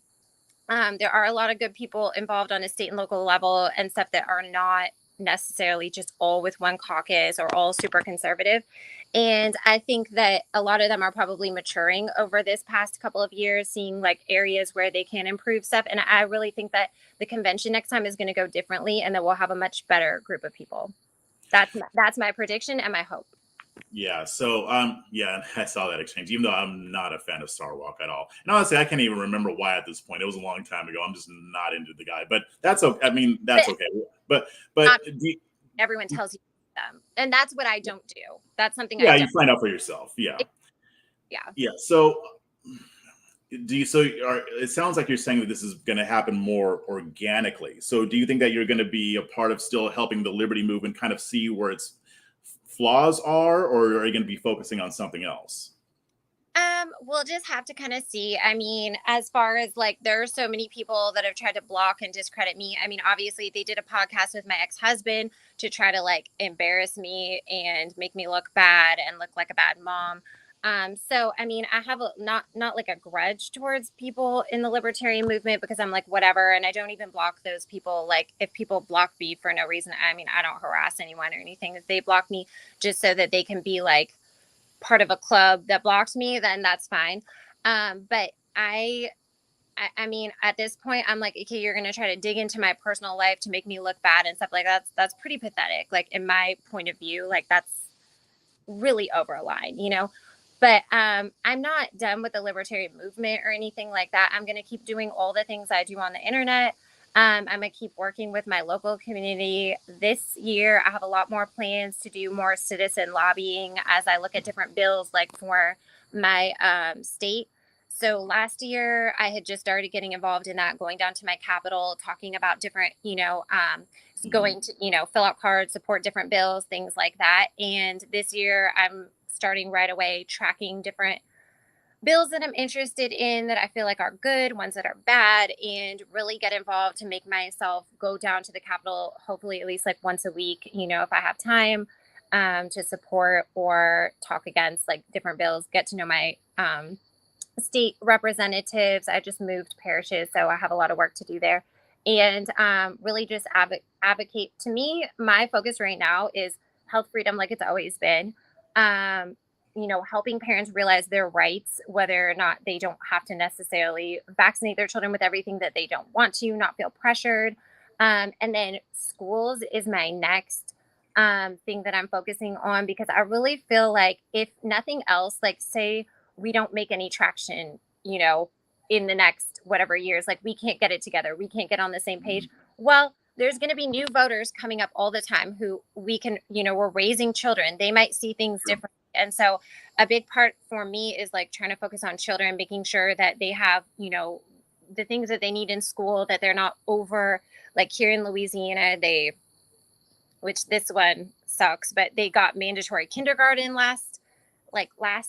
Speaker 2: There are a lot of good people involved on a state and local level and stuff that are not necessarily just all with one caucus or all super conservative. And I think that a lot of them are probably maturing over this past couple of years, seeing like areas where they can improve stuff. And I really think that the convention next time is going to go differently, and that we'll have a much better group of people. That's my prediction and my hope.
Speaker 1: Yeah. So, I saw that exchange, even though I'm not a fan of Starwalk at all. And honestly, I can't even remember why at this point. It was a long time ago. I'm just not into the guy, but that's okay. I mean, that's okay. But
Speaker 2: everyone tells you them, and that's what I don't do. That's something.
Speaker 1: Yeah, you find out for yourself. Yeah. Yeah. So, it sounds like you're saying that this is going to happen more organically. So, do you think that you're going to be a part of still helping the liberty movement kind of see where it's flaws are, or are you going to be focusing on something else?
Speaker 2: We'll just have to kind of see. I mean, as far as like, there are so many people that have tried to block and discredit me. I mean, obviously, they did a podcast with my ex-husband to try to like embarrass me and make me look bad and look like a bad mom. So I mean, I have not like a grudge towards people in the libertarian movement because I'm like whatever, and I don't even block those people. Like, if people block me for no reason, I mean, I don't harass anyone or anything. If they block me just so that they can be like part of a club that blocked me, then that's fine. But I mean, at this point, I'm like, okay, you're gonna try to dig into my personal life to make me look bad and stuff like that. That's pretty pathetic. Like, in my point of view, like that's really over a line, you know. But I'm not done with the libertarian movement or anything like that. I'm gonna keep doing all the things I do on the internet. I'm gonna keep working with my local community. This year, I have a lot more plans to do more citizen lobbying as I look at different bills, like for my state. So last year, I had just started getting involved in that, going down to my capital, talking about different, going to, fill out cards, support different bills, things like that. And this year, I'm starting right away tracking different bills that I'm interested in that I feel like are good, ones that are bad, and really get involved to make myself go down to the Capitol, hopefully at least like once a week, if I have time, to support or talk against like different bills, get to know my state representatives. I just moved parishes, so I have a lot of work to do there. And really just advocate. To me, my focus right now is health freedom, like it's always been. Helping parents realize their rights, whether or not they don't have to necessarily vaccinate their children with everything that they don't want to, not feel pressured. And then schools is my next thing that I'm focusing on, because I really feel like, if nothing else, like say we don't make any traction, in the next whatever years, like we can't get it together, we can't get on the same page. Well, there's going to be new voters coming up all the time who we can, we're raising children. They might see things differently. And so a big part for me is like trying to focus on children, making sure that they have, the things that they need in school, that they're not over, like here in Louisiana, which this one sucks, but they got mandatory kindergarten last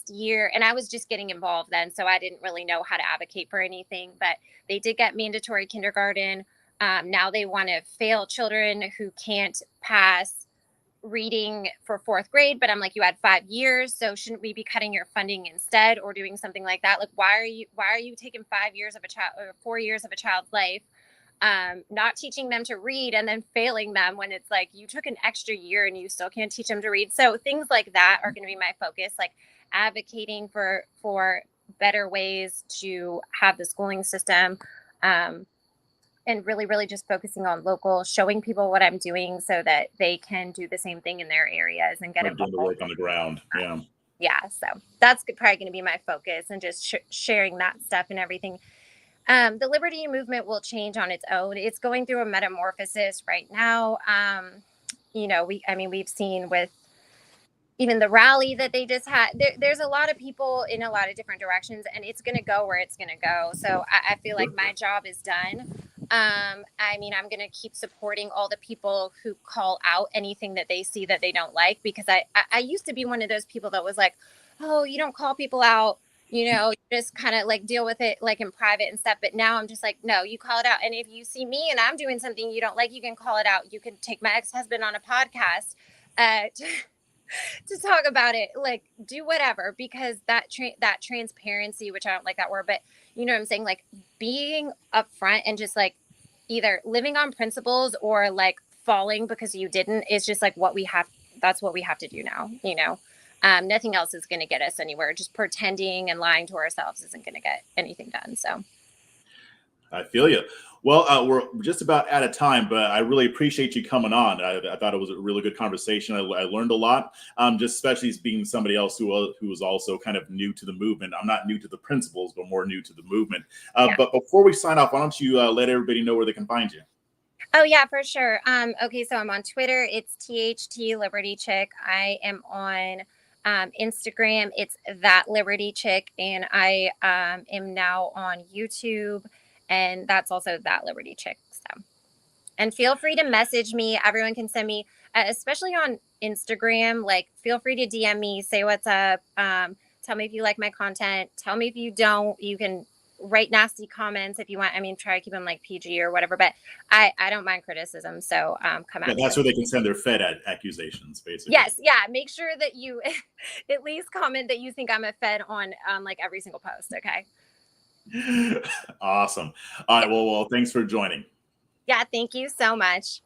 Speaker 2: year, and I was just getting involved then, so I didn't really know how to advocate for anything, but they did get mandatory kindergarten. Now they want to fail children who can't pass reading for fourth grade, but I'm like, you had 5 years, so shouldn't we be cutting your funding instead, or doing something like that? Like, why are you taking 5 years of a child, or 4 years of a child's life, not teaching them to read, and then failing them when it's like you took an extra year and you still can't teach them to read? So things like that are going to be my focus, like advocating for better ways to have the schooling system, and really, really just focusing on local, showing people what I'm doing so that they can do the same thing in their areas and get
Speaker 1: Doing the work on the ground. Yeah.
Speaker 2: Yeah. So that's probably going to be my focus, and just sharing that stuff and everything. The liberty movement will change on its own. It's going through a metamorphosis right now. We've seen with even the rally that they just had, there's a lot of people in a lot of different directions, and it's going to go where it's going to go. So I feel like my job is done. I'm going to keep supporting all the people who call out anything that they see that they don't like, because I used to be one of those people that was like, oh, you don't call people out, just kind of like deal with it like in private and stuff. But now I'm just like, no, you call it out. And if you see me and I'm doing something you don't like, you can call it out. You can take my ex-husband on a podcast to talk about it, like do whatever, because that transparency, which I don't like that word, but you know what I'm saying, like being upfront and just like either living on principles or like falling because you didn't, is just like that's what we have to do now. Nothing else is going to get us anywhere. Just pretending and lying to ourselves isn't going to get anything done. So
Speaker 1: I feel you. Well, we're just about out of time, but I really appreciate you coming on. I thought it was a really good conversation. I learned a lot, just especially as being somebody else who was also kind of new to the movement. I'm not new to the principles, but more new to the movement.
Speaker 2: Yeah.
Speaker 1: But before we sign off, why don't you let everybody know where they can find you?
Speaker 2: Oh, yeah, for sure. Okay, so I'm on Twitter. It's THT Liberty Chick. I am on Instagram. It's That Liberty Chick. And I am now on YouTube. And that's also That Liberty Chick. So And feel free to message me. Everyone can send me, especially on Instagram, like feel free to DM me, say what's up. Tell me if you like my content. Tell me if you don't. You can write nasty comments if you want. I mean, try to keep them like PG or whatever, but I don't mind criticism. So come
Speaker 1: Yeah,
Speaker 2: at me.
Speaker 1: that's where they can send their Fed accusations, basically.
Speaker 2: Yes. Yeah. Make sure that you at least comment that you think I'm a Fed on like every single post. Okay.
Speaker 1: Awesome. All right. Well, thanks for joining.
Speaker 2: Yeah. Thank you so much.